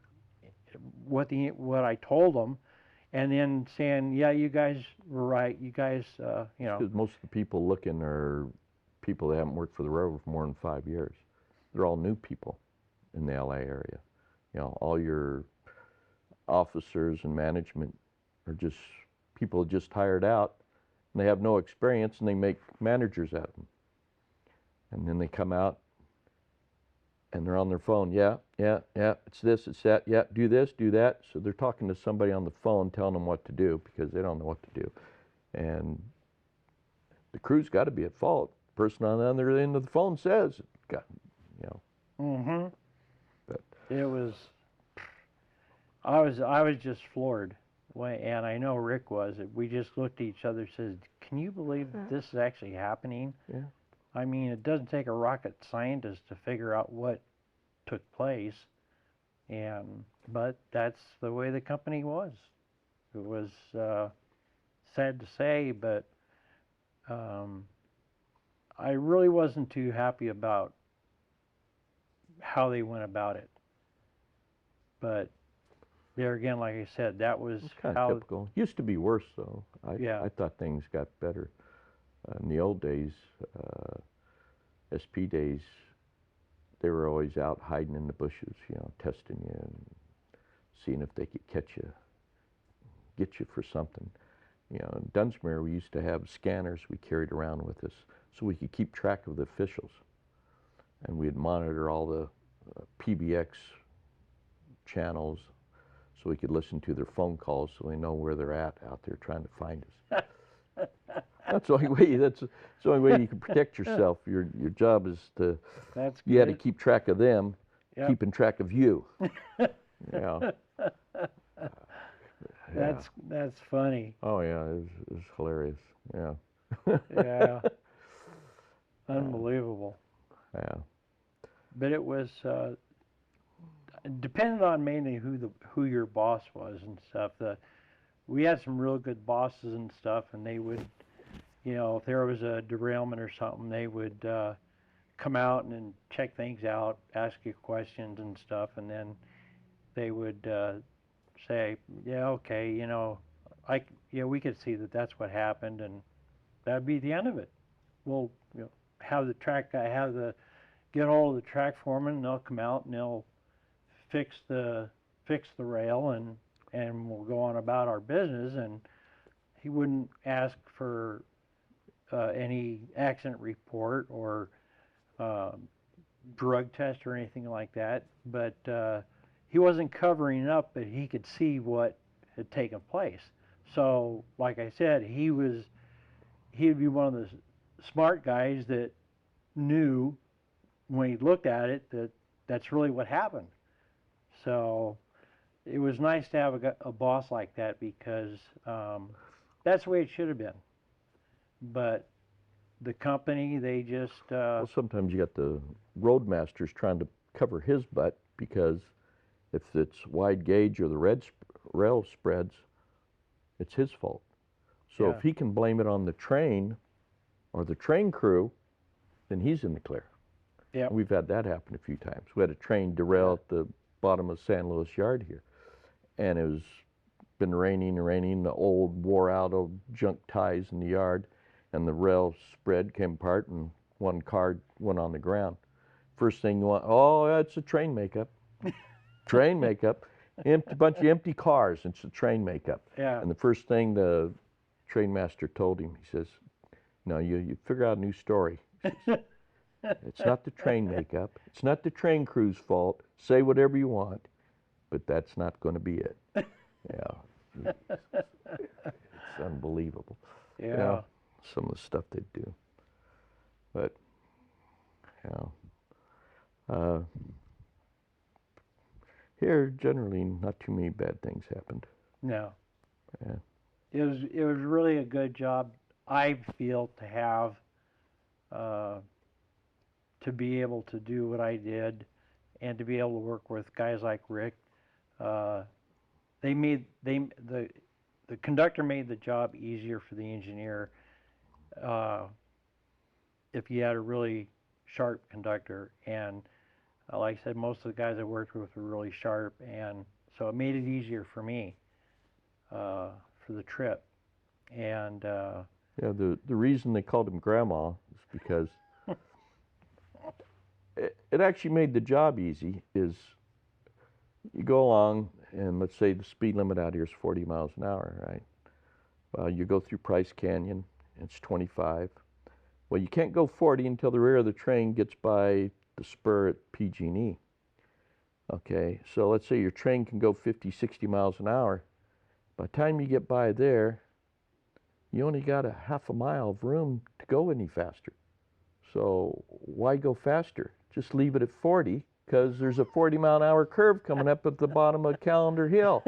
what I told them, and then saying, yeah, you guys were right. You guys, you know. Because most of the people looking are people that haven't worked for the railroad for more than 5 years. They're all new people in the LA area. You know, all your officers and management are just people just hired out, and they have no experience, and they make managers out of them. And then they come out, and they're on their phone. Yeah, it's this, it's that. Yeah, do this, do that. So they're talking to somebody on the phone, telling them what to do because they don't know what to do. And the crew's got to be at fault. The person on the other end of the phone says, "Got, you know." Mm-hmm. It was, I was just floored. And I know Rick was. We just looked at each other and said, can you believe that this is actually happening? Yeah. I mean, it doesn't take a rocket scientist to figure out what took place. But that's the way the company was. It was sad to say, but I really wasn't too happy about how they went about it. But there again, like I said, that was It's kind of how. typical. Used to be worse, though. Yeah. I thought things got better. In the old days, SP days, they were always out hiding in the bushes, you know, testing you and seeing if they could catch you, get you for something. You know, in Dunsmuir, we used to have scanners we carried around with us so we could keep track of the officials. And we'd monitor all the PBX channels so we could listen to their phone calls so we know where they're at out there trying to find us. That's the only way. That's the only way you can protect yourself. Your job is to. That's You had to good. keep track of them, Yep. keeping track of you. Yeah. That's funny. Oh yeah, it was hilarious. Yeah. Yeah. Unbelievable. Yeah. But it was depended on mainly who your boss was and stuff. We had some real good bosses and stuff, and they would, you know, if there was a derailment or something, they would come out and check things out, ask you questions and stuff, and then they would say, yeah, okay, you know, we could see that that's what happened, and that'd be the end of it. We'll, you know, have the track guy get hold of the track foreman, and they'll come out and they'll fix the rail, and we'll go on about our business. And he wouldn't ask for any accident report or drug test or anything like that, but he wasn't covering up, but he could see what had taken place. So, like I said, he'd be one of the smart guys that knew when he looked at it that that's really what happened. So it was nice to have a boss like that, because that's the way it should have been. But the company, they just Well, sometimes you got the roadmasters trying to cover his butt because if it's wide gauge or the rail spreads, it's his fault. So Yeah. if he can blame it on the train or the train crew, then he's in the clear. Yep. We've had that happen a few times. We had a train derail at the bottom of San Luis Yard here, and it was been raining and raining, the old wore out old junk ties in the yard, and the rail spread came apart and one car went on the ground. First thing you want, oh, that's a train makeup. Train makeup. Bunch of empty cars, it's a train makeup. Yeah. And the first thing the train master told him, he says, no, you figure out a new story. He says, it's not the train makeup. It's not the train crew's fault. Say whatever you want, but that's not going to be it. Yeah. It's unbelievable. Yeah. You know, some of the stuff they do. But, you know, here, generally, not too many bad things happened. No. Yeah. It was really a good job, I feel, to have to be able to do what I did, and to be able to work with guys like Rick. The conductor made the job easier for the engineer if you had a really sharp conductor. And like I said, most of the guys I worked with were really sharp, and so it made it easier for me for the trip. And Yeah, the reason they called him Grandma is because it actually made the job easy. Is you go along, and let's say the speed limit out here is 40 miles an hour, right? Well, you go through Price Canyon, it's 25. Well, you can't go 40 until the rear of the train gets by the spur at PG&E. Okay, so let's say your train can go 50, 60 miles an hour. By the time you get by there, you only got a half a mile of room to go any faster. So why go faster? Just leave it at 40 because there's a 40-mile-an-hour curve coming up at the bottom of Calendar Hill.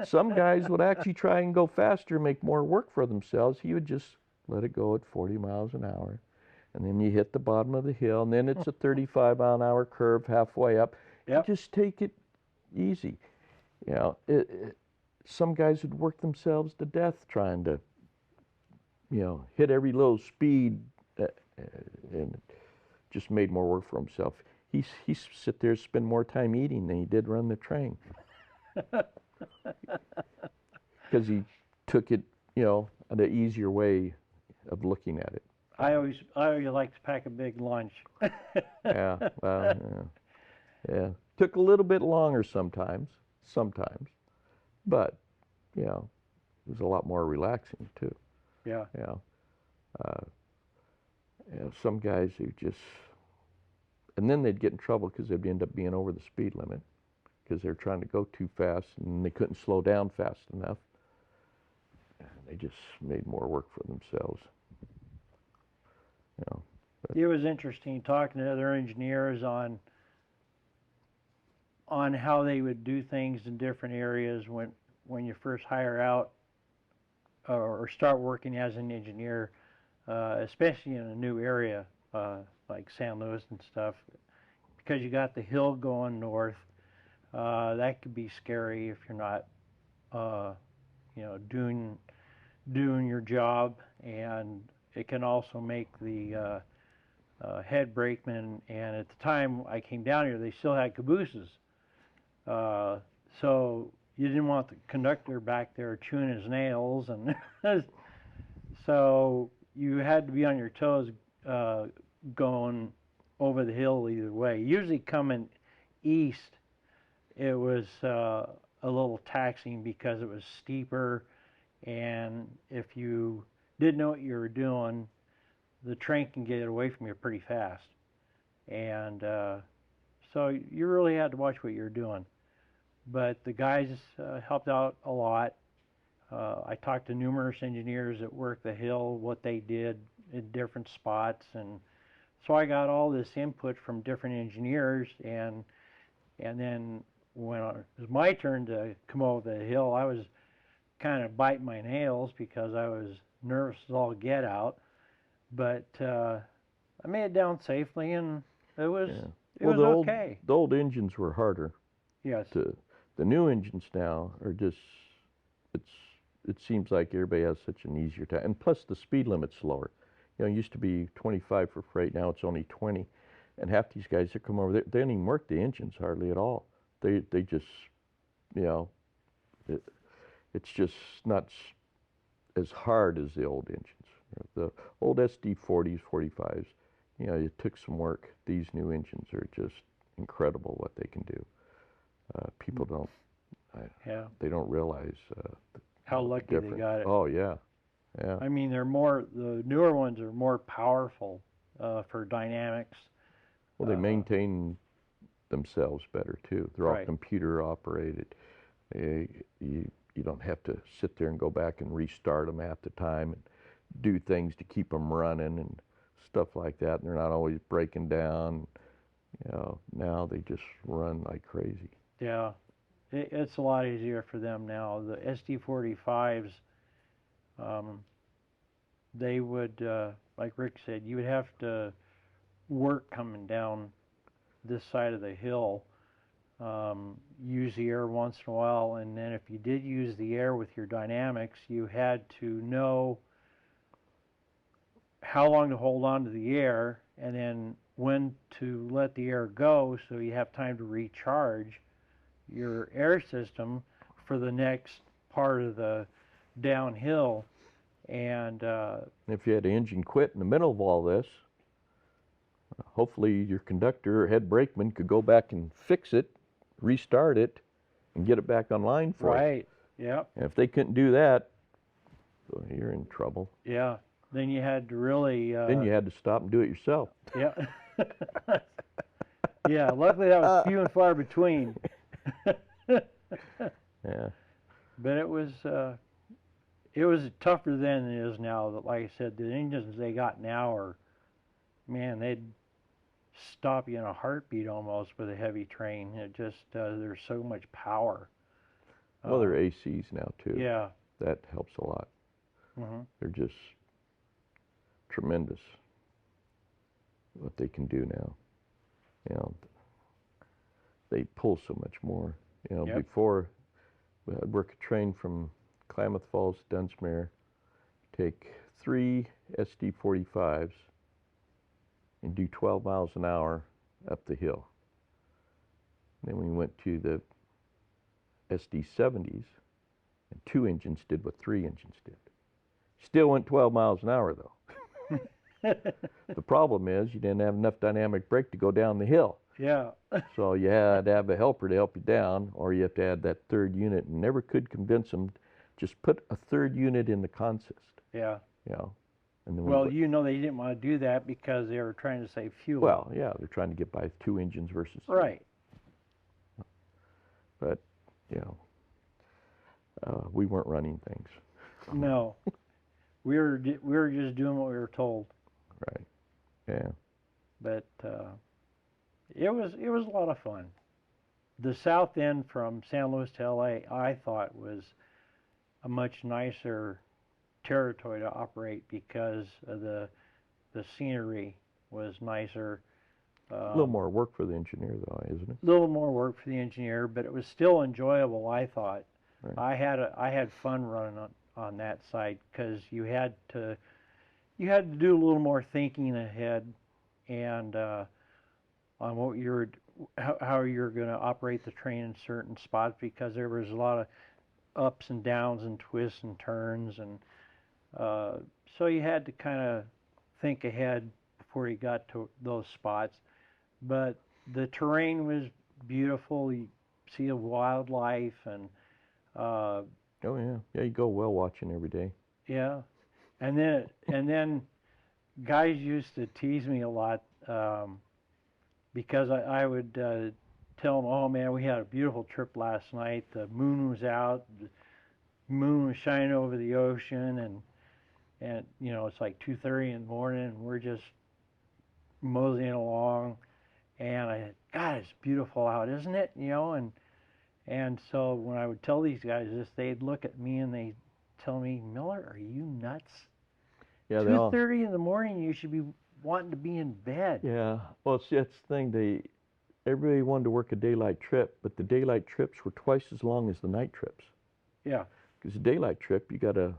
Some guys would actually try and go faster, make more work for themselves. He would just let it go at 40 miles an hour. And then you hit the bottom of the hill, and then it's a 35-mile-an-hour curve halfway up. Yep. You just take it easy. You know, some guys would work themselves to death trying to, you know, hit every little speed, and just made more work for himself. He sit there, spend more time eating than he did run the train. Because he took it, you know, the easier way of looking at it. I always like to pack a big lunch. Yeah, well, yeah. Took a little bit longer sometimes, but, you know, it was a lot more relaxing too. Yeah. You know, some guys who just, and then they'd get in trouble because they'd end up being over the speed limit because they're trying to go too fast and they couldn't slow down fast enough. And they just made more work for themselves. You know, It was interesting talking to other engineers on how they would do things in different areas when you first hire out or start working as an engineer, especially in a new area like San Luis and stuff, because you got the hill going north. That could be scary if you're not, you know, doing your job, and it can also make the head brakeman. And at the time I came down here, they still had cabooses, so you didn't want the conductor back there chewing his nails, and so you had to be on your toes going over the hill either way. Usually coming east, it was a little taxing because it was steeper, and if you didn't know what you were doing, the train can get away from you pretty fast. And so you really had to watch what you were doing. But the guys helped out a lot. I talked to numerous engineers that worked the hill, what they did in different spots, and so I got all this input from different engineers. And then when it was my turn to come over the hill, I was kind of biting my nails because I was nervous as all get out. But I made it down safely, and it was okay. The old engines were harder. Yes. The new engines now are just, it seems like everybody has such an easier time. And plus the speed limit's lower. You know, it used to be 25 for freight, now it's only 20. And half these guys that come over, they don't even work the engines hardly at all. They just, you know, it's just not as hard as the old engines. The old SD40s, 45s, you know, it took some work. These new engines are just incredible what they can do. People don't, they don't realize how lucky they got it. Oh yeah, yeah. I mean, the newer ones are more powerful for dynamics. Well, they maintain themselves better too. They're all Right. computer operated. You don't have to sit there and go back and restart them half the time and do things to keep them running and stuff like that. And they're not always breaking down. You know, now they just run like crazy. Yeah, it's a lot easier for them now. The SD45s, they would, like Rick said, you would have to work coming down this side of the hill, use the air once in a while, and then if you did use the air with your dynamics, you had to know how long to hold on to the air and then when to let the air go so you have time to recharge your air system for the next part of the downhill. And if you had an engine quit in the middle of all this, hopefully your conductor or head brakeman could go back and fix it, restart it, and get it back online for you. right, yeah, And if they couldn't do that, well, you're in trouble. yeah. Then you had to really. Then you had to stop and do it yourself. Yeah. Yeah. Luckily, that was few and far between. Yeah. But it was tougher then than it is now. That, like I said, the engines they got now are, man, stop you in a heartbeat almost with a heavy train. It just there's so much power. Well, they're Um, ACs now too. yeah. That helps a lot. Hmm. They're just tremendous what they can do now. You know, they pull so much more. You know, Yep. before I'd work a train from Klamath Falls to Dunsmuir, take 3 SD45s and do 12 miles an hour up the hill. Then we went to the SD70s, and 2 engines did what 3 engines did. Still went 12 miles an hour though. The problem is you didn't have enough dynamic brake to go down the hill. Yeah. So you had to have a helper to help you down, or you have to add that third unit, and never could convince them. Just put a third unit in the consist, Yeah. you know. And then Well, you know they didn't want to do that because they were trying to save fuel. well, yeah, they're trying to get by 2 engines versus 3. Right. But, you know, we weren't running things. No. We were just doing what we were told. Right. Yeah. But it was a lot of fun. The south end from San Luis to LA, I thought was a much nicer territory to operate because of the scenery was nicer. A little more work for the engineer, though, isn't it? A little more work for the engineer, but it was still enjoyable. I thought. Right. I had fun running on that side because you had to do a little more thinking ahead and on what you're how you're going to operate the train in certain spots because there was a lot of ups and downs and twists and turns and so you had to kind of think ahead before you got to those spots. But the terrain was beautiful. You see the wildlife and uh, Oh, yeah. Yeah, you go whale watching every day. yeah, and then guys used to tease me a lot because I would tell them, "Oh man, we had a beautiful trip last night. The moon was out, the moon was shining over the ocean, and you know it's like 2:30 in the morning, and we're just moseying along." And I said, "God, it's beautiful out, isn't it?" You know, and so when I would tell these guys this, they'd look at me and they'd tell me, "Miller, are you nuts? Yeah, they all. 2:30 in the morning, you should be wanting to be in bed." Yeah. Well, see, that's the thing. Everybody wanted to work a daylight trip, but the daylight trips were twice as long as the night trips. Yeah. Because the daylight trip, you got to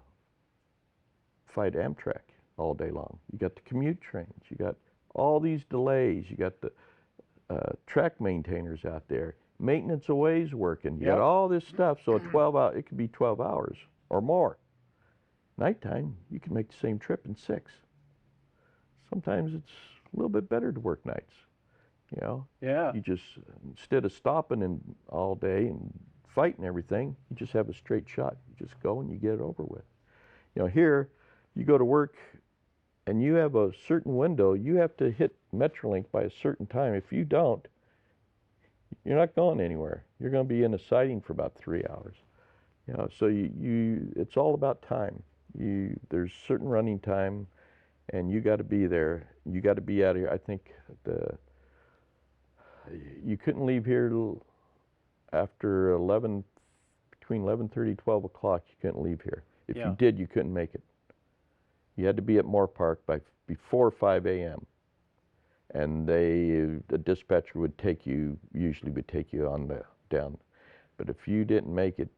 fight Amtrak all day long. You got the commute trains. You got all these delays. You got the track maintainers out there. Maintenance away's working. You got Yep. all this stuff. So 12 hours, it could be 12 hours or more. Nighttime, you can make the same trip in 6. Sometimes it's a little bit better to work nights. You know, Yeah. you just, instead of stopping and all day and fighting everything, you just have a straight shot. You just go and you get it over with. You know, here, you go to work and you have a certain window, you have to hit Metrolink by a certain time. If you don't, you're not going anywhere. You're going to be in a siding for about 3 hours. You know, so it's all about time. There's certain running time, and you got to be there. You got to be out of here. I think you couldn't leave here after 11, between 11:30 12 o'clock. You couldn't leave here. If Yeah. you did, you couldn't make it. You had to be at Moore Park before 5 a.m. And the dispatcher usually would take you on down. But if you didn't make it,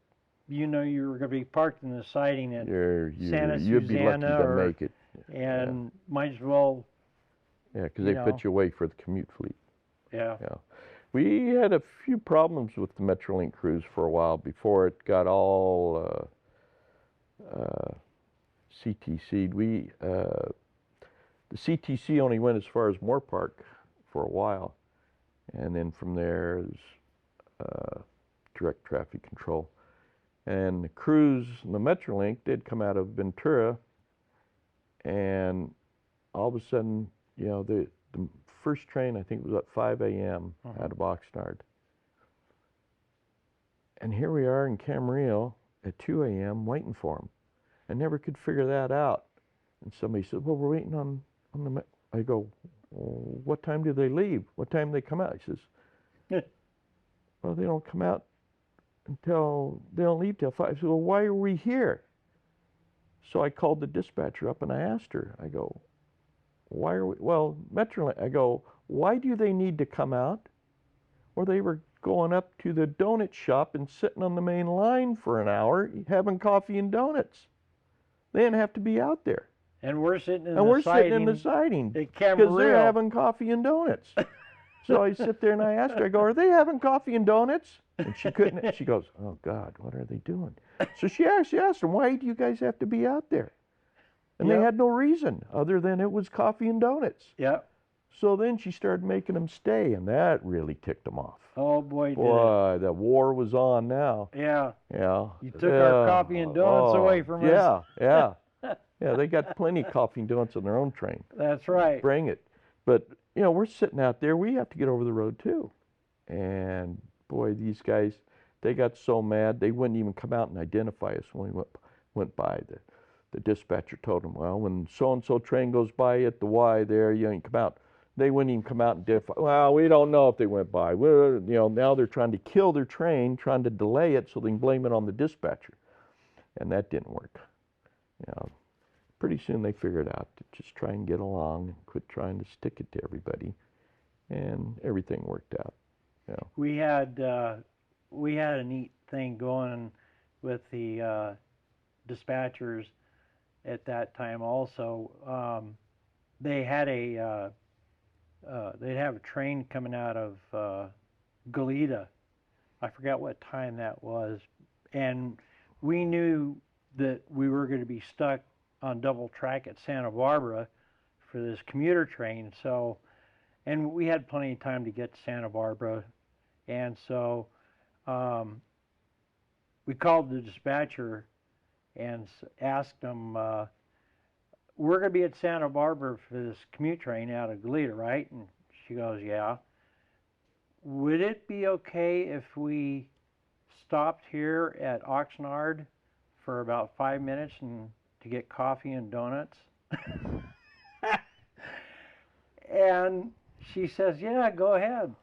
You know you were going to be parked in the siding at Santa you'd be lucky Susana to make it. and might as well. Yeah, because you they put know. you away for the commute fleet. Yeah. Yeah. We had a few problems with the Metrolink crews for a while before it got all CTC'd. The CTC only went as far as Moore Park for a while, and then from there is direct traffic control. And the crews, the Metrolink, did come out of Ventura, and all of a sudden, you know, the first train I think was at 5 a.m. out of Oxnard, and here we are in Camarillo at 2 a.m. waiting for them. I never could figure that out. And somebody said, "Well, we're waiting on the." I go, well, what time do they leave? What time do they come out? He says, well, they don't come out until, they don't leave till 5. So, well, why are we here? So I called the dispatcher up and I asked her, I go, why are we, well, Metrolink, I go, why do they need to come out? Well, they were going up to the donut shop and sitting on the main line for an hour having coffee and donuts. They didn't have to be out there. And we're sitting in And the we're siding. sitting in the siding At because they're Camarillo. having coffee and donuts. So I sit there and I asked her, I go, are they having coffee and donuts? And she couldn't, she goes, oh God, what are they doing? So she actually asked them, why do you guys have to be out there? And they Yep. had no reason other than it was coffee and donuts. Yep. So then she started making them stay, and that really ticked them off. Oh boy, did it. Boy, the war was on now. Yeah. Yeah. You took our coffee and donuts away from us. Yeah. Yeah, they got plenty of coffee and donuts on their own train. That's right. Bring it. But, you know, we're sitting out there. We have to get over the road, too. And, boy, these guys, they got so mad, they wouldn't even come out and identify us when we went by. The dispatcher told them, well, when so-and-so train goes by at the Y there, you ain't come out. They wouldn't even come out and identify. Well, we don't know if they went by. We're, you know, now they're trying to kill their train, trying to delay it so they can blame it on the dispatcher. And that didn't work. You know, pretty soon they figured out to just try and get along and quit trying to stick it to everybody. And everything worked out. You know. We had a neat thing going with the dispatchers at that time also. They had they'd have a train coming out of Goleta. I forgot what time that was. And we knew that we were going to be stuck on double track at Santa Barbara for this commuter train. So, and we had plenty of time to get to Santa Barbara. And so we called the dispatcher and asked them, we're going to be at Santa Barbara for this commute train out of Goleta, right? And she goes, yeah. Would it be okay if we stopped here at Oxnard for about 5 minutes and to get coffee and donuts? And she says, yeah, go ahead.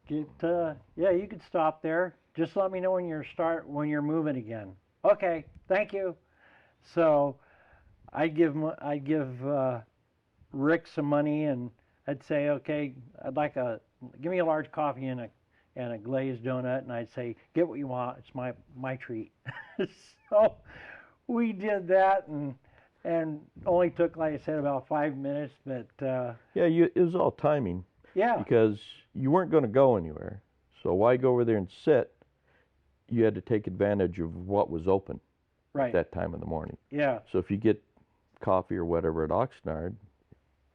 Yeah, you could stop there. Just let me know when you're moving again. Okay, thank you. So I'd give Rick some money, and I'd say, okay, give me a large coffee and a glazed donut, and I'd say, get what you want. It's my treat. So we did that, and only took, like I said, about 5 minutes. But yeah, it was all timing. Yeah. Because you weren't going to go anywhere, so why go over there and sit? You had to take advantage of what was open Right. at that time in the morning. Yeah. So if you get coffee or whatever at Oxnard,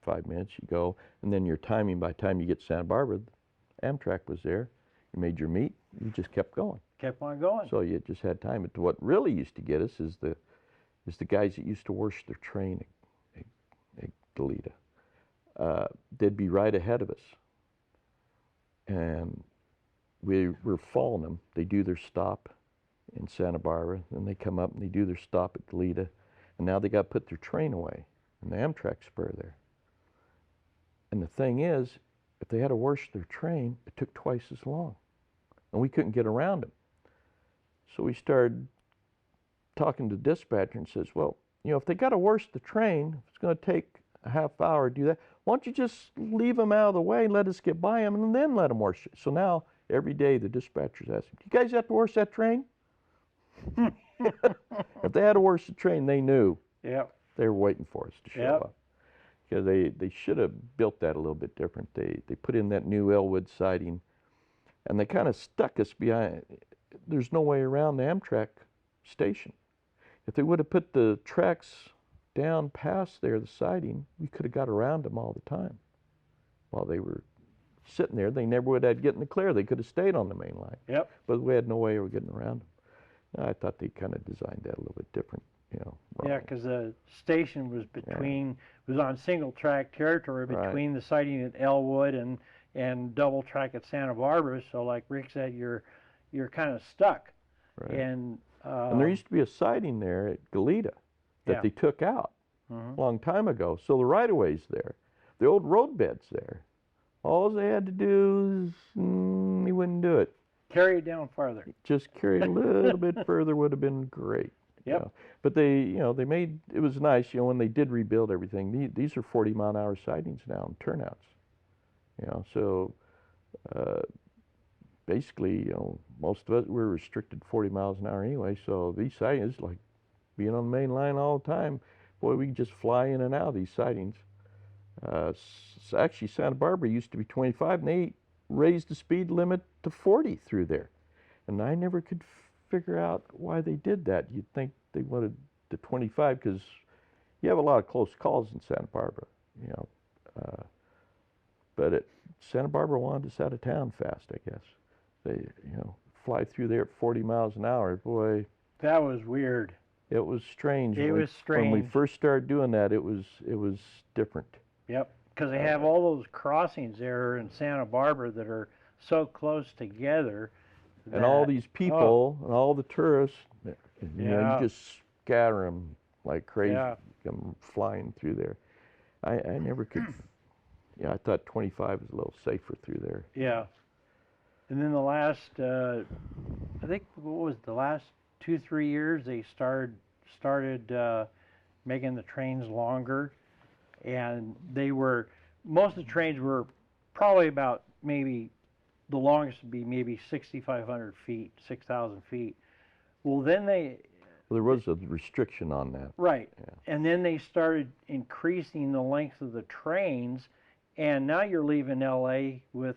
5 minutes, you go, and then your timing, by the time you get to Santa Barbara, Amtrak was there. You made your meet, you just kept going. Kept on going. So you just had time. But what really used to get us is the guys that used to wash their train at Goleta. They'd be right ahead of us. And we were following them. They do their stop in Santa Barbara, then they come up and they do their stop at Goleta, and now they got to put their train away in the Amtrak spur there. And the thing is, if they had to wash their train, it took twice as long, and we couldn't get around them. So we started talking to the dispatcher and says, well, you know, if they got to wash the train, it's going to take a half hour to do that. Why don't you just leave them out of the way and let us get by them and then let them wash it? So now every day the dispatcher's asking, do you guys have to wash that train? If they had to wash the train, they knew Yep. they were waiting for us to show Yep. up. Because they should have built that a little bit different. They put in that new Elwood siding, and they kind of stuck us behind. There's no way around the Amtrak station. If they would have put the tracks down past there, the siding, we could have got around them all the time. While they were sitting there, they never would have gotten the clear. They could have stayed on the main line. Yep. But we had no way of getting around them. I thought they kind of designed that a little bit different, you know. Yeah, wrong. because the station was was on single track territory between the siding at Elwood and double track at Santa Barbara. So like Rick said, you're kind of stuck. Right. And there used to be a siding there at Goleta that Yeah. they took out a long time ago. So the right-of-way's there. the old road beds there. All they had to do is, he wouldn't do it. Carry it down farther. Just carry it a little bit further would have been great. Yep. But they made, it was nice, when they did rebuild everything. These are 40-mile-an-hour sidings now and turnouts. So basically, most of us were restricted 40 miles an hour anyway. So these sidings, like being on the main line all the time, boy, we could just fly in and out of these sidings. Actually, Santa Barbara used to be 25, and they raised the speed limit to 40 through there. And I never could figure out why they did that. You'd think they wanted the 25 because you have a lot of close calls in Santa Barbara, but Santa Barbara wanted us out of town fast, I guess. They, fly through there at 40 miles an hour. Boy, that was weird. It was strange. It was strange. When we first started doing that, it was different. Yep, because they have all those crossings there in Santa Barbara that are so close together. And all these people and all the tourists, you just scatter them like crazy, come flying through there. I never could. I thought 25 was a little safer through there. Yeah. And then the last, I think, what was the last 2-3 years, they started making the trains longer, and most of the trains were probably about maybe, the longest would be maybe 6,500 feet, 6,000 feet. Well, then there was a restriction on that. Right. Yeah. And then they started increasing the length of the trains, and now you're leaving LA with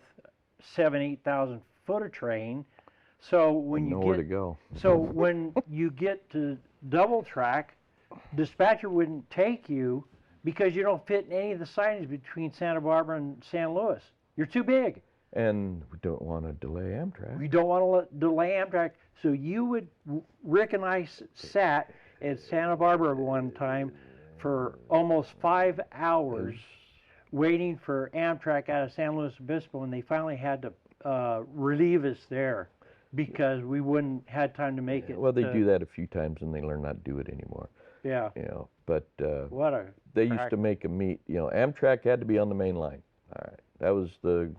7,000-8,000 foot of train. So when you nowhere to go. So when you get to double track, dispatcher wouldn't take you because you don't fit in any of the sidings between Santa Barbara and San Luis. You're too big. And we don't want to delay Amtrak. We don't want to delay Amtrak. So you would, Rick and I sat at Santa Barbara one time for almost 5 hours waiting for Amtrak out of San Luis Obispo, and they finally had to relieve us there because we wouldn't had time to make it. Well, they do that a few times and they learn not to do it anymore. Yeah. But they used to make a meet. Amtrak had to be on the main line. All right, that was the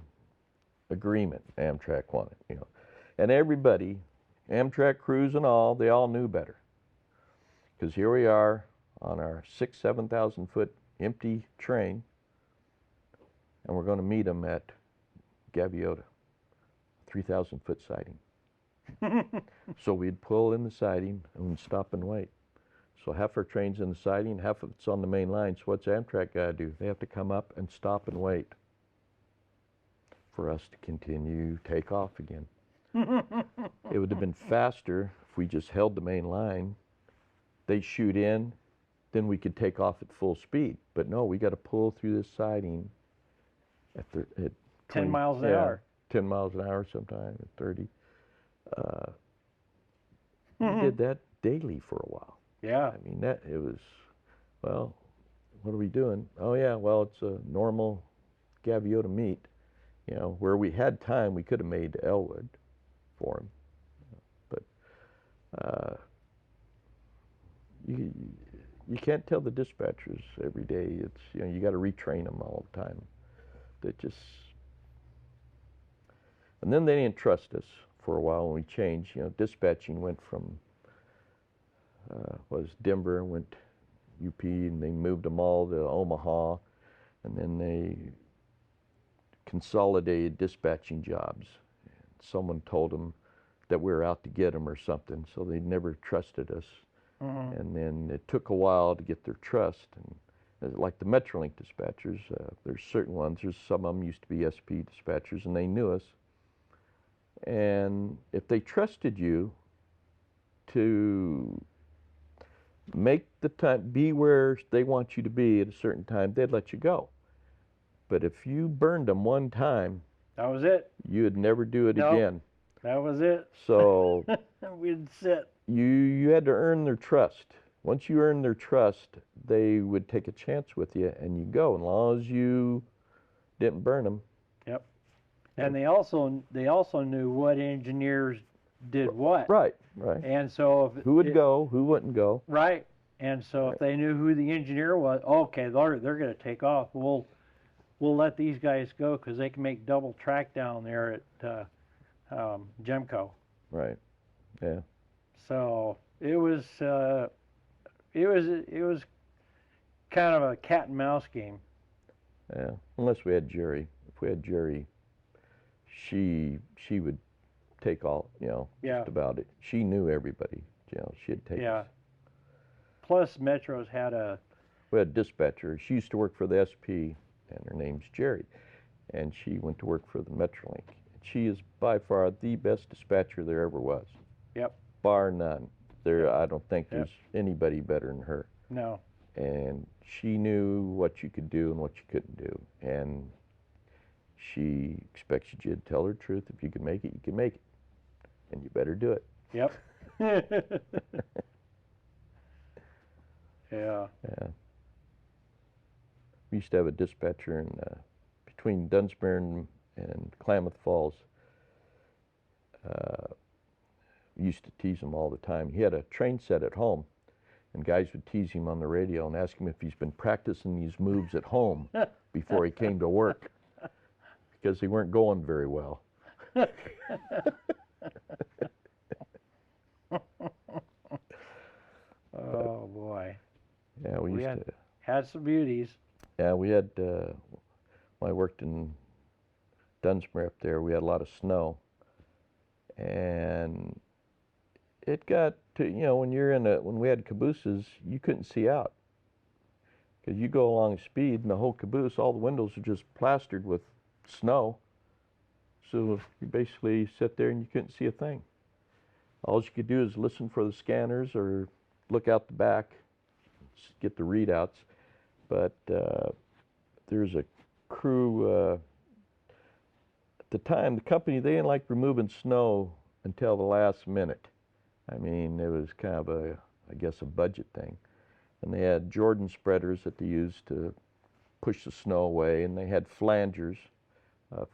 agreement Amtrak wanted. And everybody, Amtrak crews and all, they all knew better. Because here we are on our 7,000 foot empty train, and we're going to meet them at Gaviota, 3,000 foot siding. So we'd pull in the siding and we'd stop and wait. So half our train's in the siding, half of it's on the main line. So what's Amtrak got to do? They have to come up and stop and wait for us to continue take off again. It would have been faster if we just held the main line. They shoot in, then we could take off at full speed. But no, we got to pull through this siding at 10 miles an hour. 10 miles an hour sometime, at 30. We did that daily for a while. Yeah. I mean, it was, well, what are we doing? Oh, yeah, well, it's a normal Gaviota meet. Where we had time, we could have made Elwood for him. But you can't tell the dispatchers every day. It's, you got to retrain them all the time. They just, and then they didn't trust us for a while when we changed. Dispatching went from, was Denver, went UP, and they moved them all to Omaha, and then they consolidated dispatching jobs. Someone told them that we were out to get them or something, so they never trusted us. And then it took a while to get their trust. And like the Metrolink dispatchers, there's certain ones, some of them used to be SP dispatchers, and they knew us. And if they trusted you to make the time, be where they want you to be at a certain time, they'd let you go. But if you burned them one time, that was it. You'd never do it again. That was it. So we'd sit. You had to earn their trust. Once you earned their trust, they would take a chance with you, and you go, as long as you didn't burn them. Yep. And they also knew what engineers did what. Right. And so who would go, who wouldn't go. Right. And so if they knew who the engineer was, okay, they're going to take off. Well, we'll let these guys go because they can make double track down there at Gemco. Right. Yeah. So it was kind of a cat and mouse game. Yeah. Unless we had Jerry. If we had Jerry, she would take all, Yeah. just about it. She knew everybody. She'd take Yeah. us. Plus, Metro's had a. We had a dispatcher. She used to work for the SP, and her name's Jerry, and she went to work for the Metrolink. She is by far the best dispatcher there ever was. Yep. Bar none. I don't think there's anybody better than her. No. And she knew what you could do and what you couldn't do. And she expects you to tell her the truth. If you can make it, you can make it. And you better do it. Yep. Yeah. Yeah. We used to have a dispatcher in between Dunsmuir and Klamath Falls. We used to tease him all the time. He had a train set at home, and guys would tease him on the radio and ask him if he's been practicing these moves at home before he came to work, because they weren't going very well. Oh boy. Yeah, we used to. Had some beauties. Yeah, we had. When I worked in Dunsmuir up there, we had a lot of snow, and it got to, when we had cabooses, you couldn't see out, because you go along speed and the whole caboose, all the windows are just plastered with snow. So you basically sit there and you couldn't see a thing. All you could do is listen for the scanners or look out the back, get the readouts. But there's a crew, at the time, the company, they didn't like removing snow until the last minute. I mean, it was kind of I guess, a budget thing. And they had Jordan spreaders that they used to push the snow away, and they had flangers.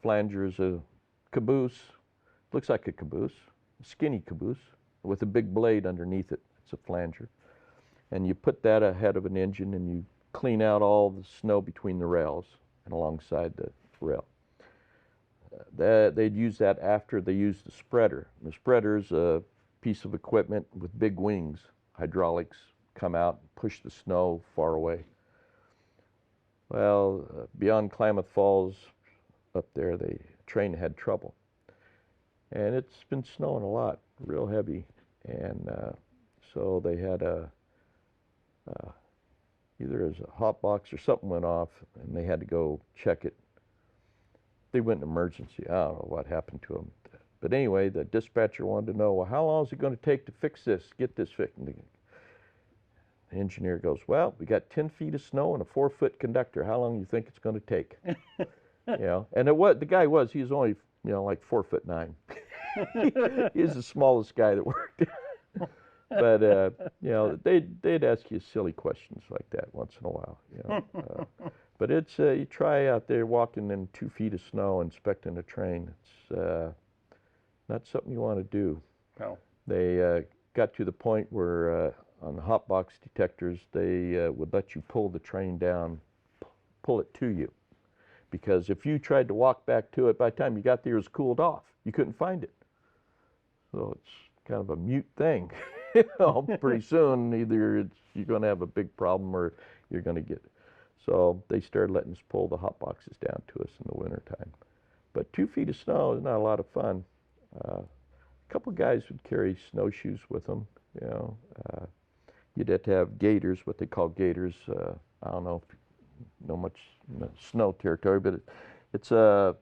Flanger is a caboose, looks like a caboose, a skinny caboose, with a big blade underneath it. It's a flanger. And you put that ahead of an engine, and you clean out all the snow between the rails and alongside the rail. They'd use that after they used the spreader. The spreader is a piece of equipment with big wings. Hydraulics come out and push the snow far away. Well, beyond Klamath Falls, up there, the train had trouble. And it's been snowing a lot, real heavy. And so they had either as a hot box or something went off, and they had to go check it. They went in emergency. I don't know what happened to them. But anyway, the dispatcher wanted to know, well, how long is it going to take to fix this, get this fixed? And the engineer goes, well, we got 10 feet of snow and a 4-foot conductor. How long do you think it's going to take? And the guy was, he was only, like 4'9". He was the smallest guy that worked. But, they'd ask you silly questions like that once in a while, But it's, you try out there walking in 2 feet of snow, inspecting a train. It's not something you want to do. No. They got to the point where on the hot box detectors, they would let you pull the train down, pull it to you. Because if you tried to walk back to it, by the time you got there, it was cooled off. You couldn't find it. So it's kind of a mute thing. Pretty soon, either you're going to have a big problem or you're going to get it. So they started letting us pull the hot boxes down to us in the wintertime. But 2 feet of snow is not a lot of fun. A couple guys would carry snowshoes with them. You'd have to have gaiters, what they call gaiters. I don't know if you know much snow territory, but it's a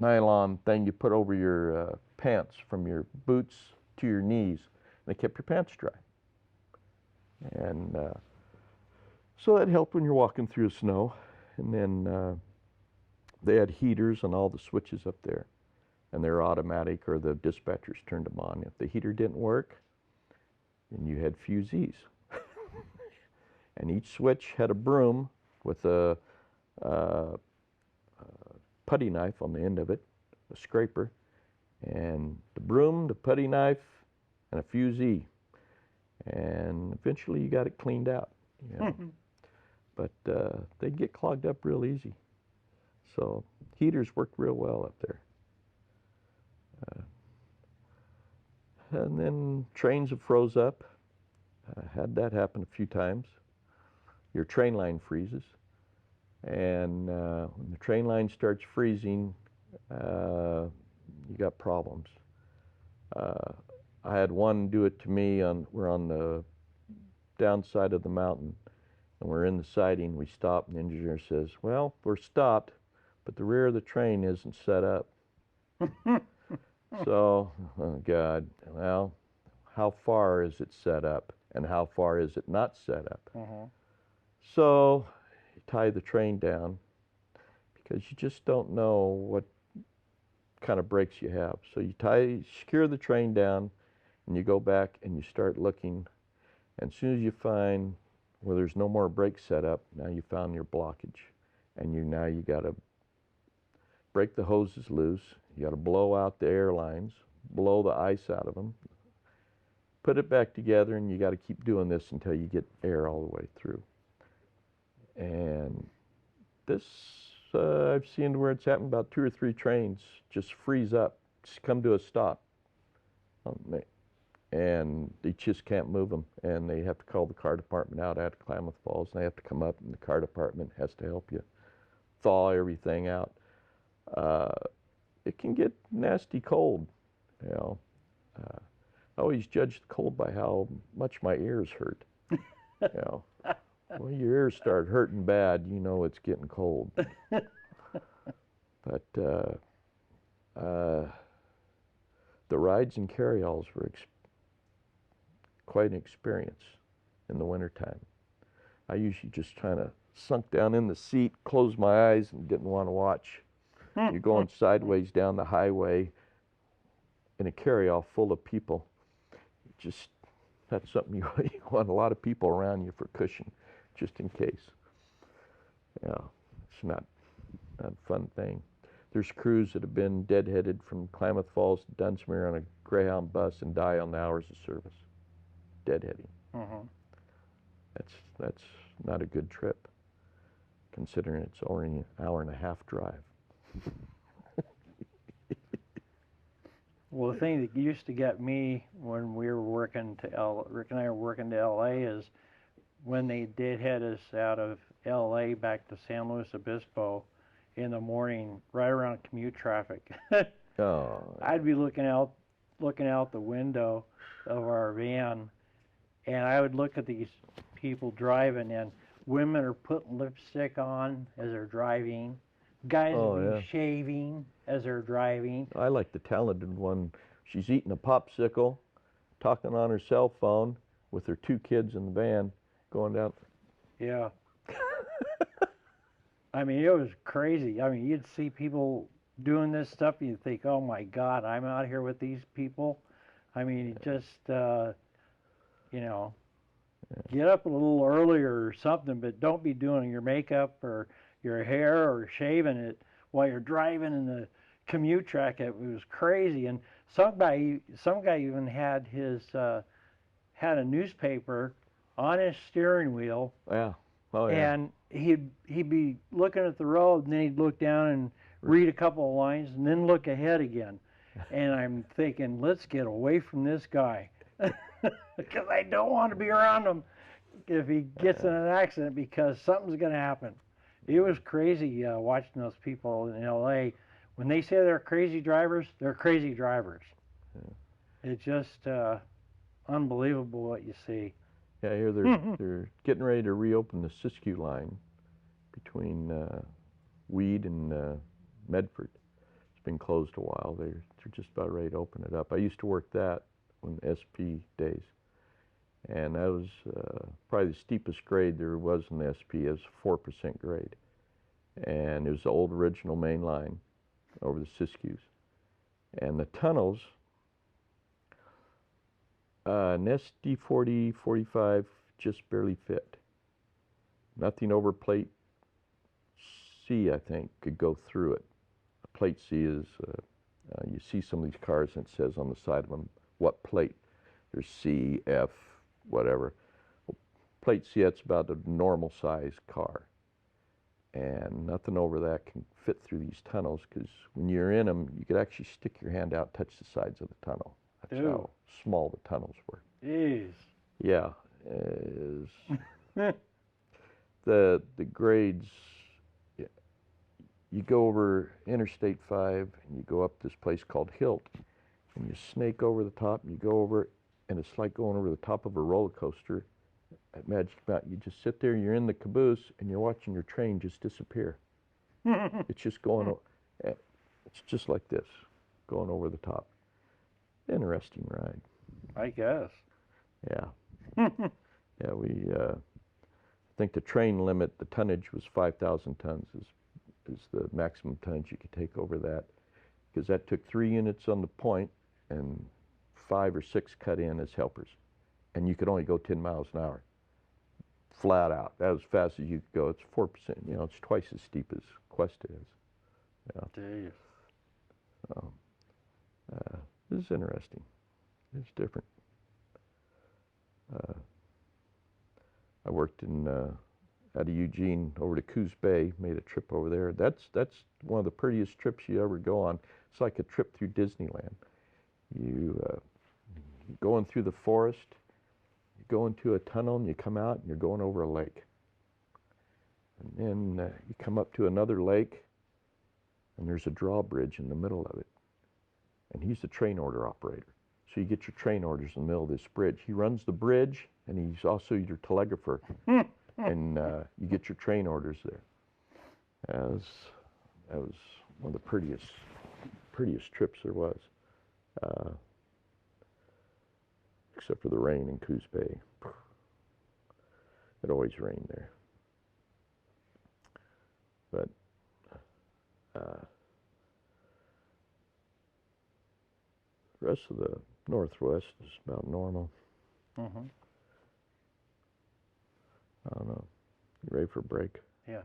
nylon thing you put over your pants from your boots to your knees, and they kept your pants dry. And so that helped when you're walking through the snow. And then they had heaters on all the switches up there, and they're automatic, or the dispatchers turned them on. If the heater didn't work, then you had fusees. And each switch had a broom with a putty knife on the end of it, a scraper, and the broom, the putty knife, and a fusee. And eventually you got it cleaned out. but they'd get clogged up real easy. So heaters worked real well up there. And then trains have froze up. Had that happen a few times. Your train line freezes, and when the train line starts freezing, you got problems. I had one do it to me. We're on the downside of the mountain, and we're in the siding. We stop, and the engineer says, "Well, we're stopped, but the rear of the train isn't set up." So, oh God, well, how far is it set up, and how far is it not set up? So, you tie the train down because you just don't know what kind of brakes you have. So you secure the train down, and you go back and you start looking. And as soon as you find where there's no more brakes set up, now you found your blockage, and now you got to break the hoses loose. You got to blow out the air lines, blow the ice out of them, put it back together, and you got to keep doing this until you get air all the way through. And this, I've seen where it's happened about 2 or 3 trains just freeze up, just come to a stop. And they just can't move them, and they have to call the car department out at Klamath Falls, and they have to come up, and the car department has to help you thaw everything out. It can get nasty cold, you know. I always judge the cold by how much my ears hurt, you know. When your ears start hurting bad, you know it's getting cold. But the rides and carryalls were quite an experience in the wintertime. I usually just kind of sunk down in the seat, closed my eyes, and didn't want to watch. You're going sideways down the highway in a carryall full of people. That's something you want a lot of people around you for cushion, just in case. Yeah, it's not a fun thing. There's crews that have been deadheaded from Klamath Falls to Dunsmuir on a Greyhound bus and die on the hours of service. Deadheading. That's not a good trip, considering it's only an hour and a half drive. Well, the thing that used to get me when we were working Rick and I were working to LA is when they deadhead us out of LA back to San Luis Obispo in the morning, right around commute traffic. Oh. I'd be looking out the window of our van, and I would look at these people driving, and women are putting lipstick on as they're driving. Guys would be shaving as they're driving. I like the talented one. She's eating a popsicle, talking on her cell phone with her 2 kids in the van, going down. Yeah. I mean, it was crazy. I mean, you'd see people doing this stuff, and you'd think, oh my God, I'm out here with these people. I mean, just, you know, get up a little earlier or something, but don't be doing your makeup or your hair or shaving it while you're driving in the commute track. It was crazy. And some guy even had had a newspaper on his steering wheel. Yeah. Oh, yeah. And he'd be looking at the road, and then he'd look down and read a couple of lines, and then look ahead again. And I'm thinking, let's get away from this guy, because I don't want to be around him if he gets in an accident, because something's going to happen. It was crazy watching those people in LA. When they say they're crazy drivers, they're crazy drivers. Yeah. It's just unbelievable what you see. Yeah, here they're getting ready to reopen the Siskiyou line between Weed and Medford. It's been closed a while. They're just about ready to open it up. I used to work that in SP days, and that was probably the steepest grade there was in the SP. It was a 4% grade, and it was the old original main line over the Siskiyous, and the tunnels. An SD40, 45 just barely fit. Nothing over plate C, I think, could go through it. Plate C is, you see some of these cars and it says on the side of them what plate. There's C, F, whatever. Plate C's about a normal size car. And nothing over that can fit through these tunnels, because when you're in them, you could actually stick your hand out, touch the sides of the tunnel. That's Ew. how small the tunnels were. Jeez. Yeah, the grades. Yeah, you go over Interstate 5 and you go up this place called Hilt, and you snake over the top, and you go over it, and it's like going over the top of a roller coaster at Magic Mountain. You just sit there, you're in the caboose, and you're watching your train just disappear. It's just going, it's just like this, going over the top. Interesting ride. I guess. Yeah. Yeah, I think the train limit, the tonnage was 5,000 tons is the maximum tonnage you could take over that, because that took 3 units on the point and 5 or 6 cut in as helpers. And you could only go 10 miles an hour. Flat out. That was as fast as you could go. It's 4%, you know, it's twice as steep as Quest is. Yeah. Jeez. So, this is interesting. It's different. I worked in out of Eugene over to Coos Bay, made a trip over there. That's one of the prettiest trips you ever go on. It's like a trip through Disneyland. You going through the forest, you go into a tunnel, and you come out, and you're going over a lake. And then you come up to another lake, and there's a drawbridge in the middle of it. And he's the train order operator. So you get your train orders in the middle of this bridge. He runs the bridge, and he's also your telegrapher. And you get your train orders there. That was one of the prettiest trips there was. Except for the rain in Coos Bay. It always rained there. But the rest of the Northwest is about normal. Mm-hmm. I don't know. You ready for a break? Yeah.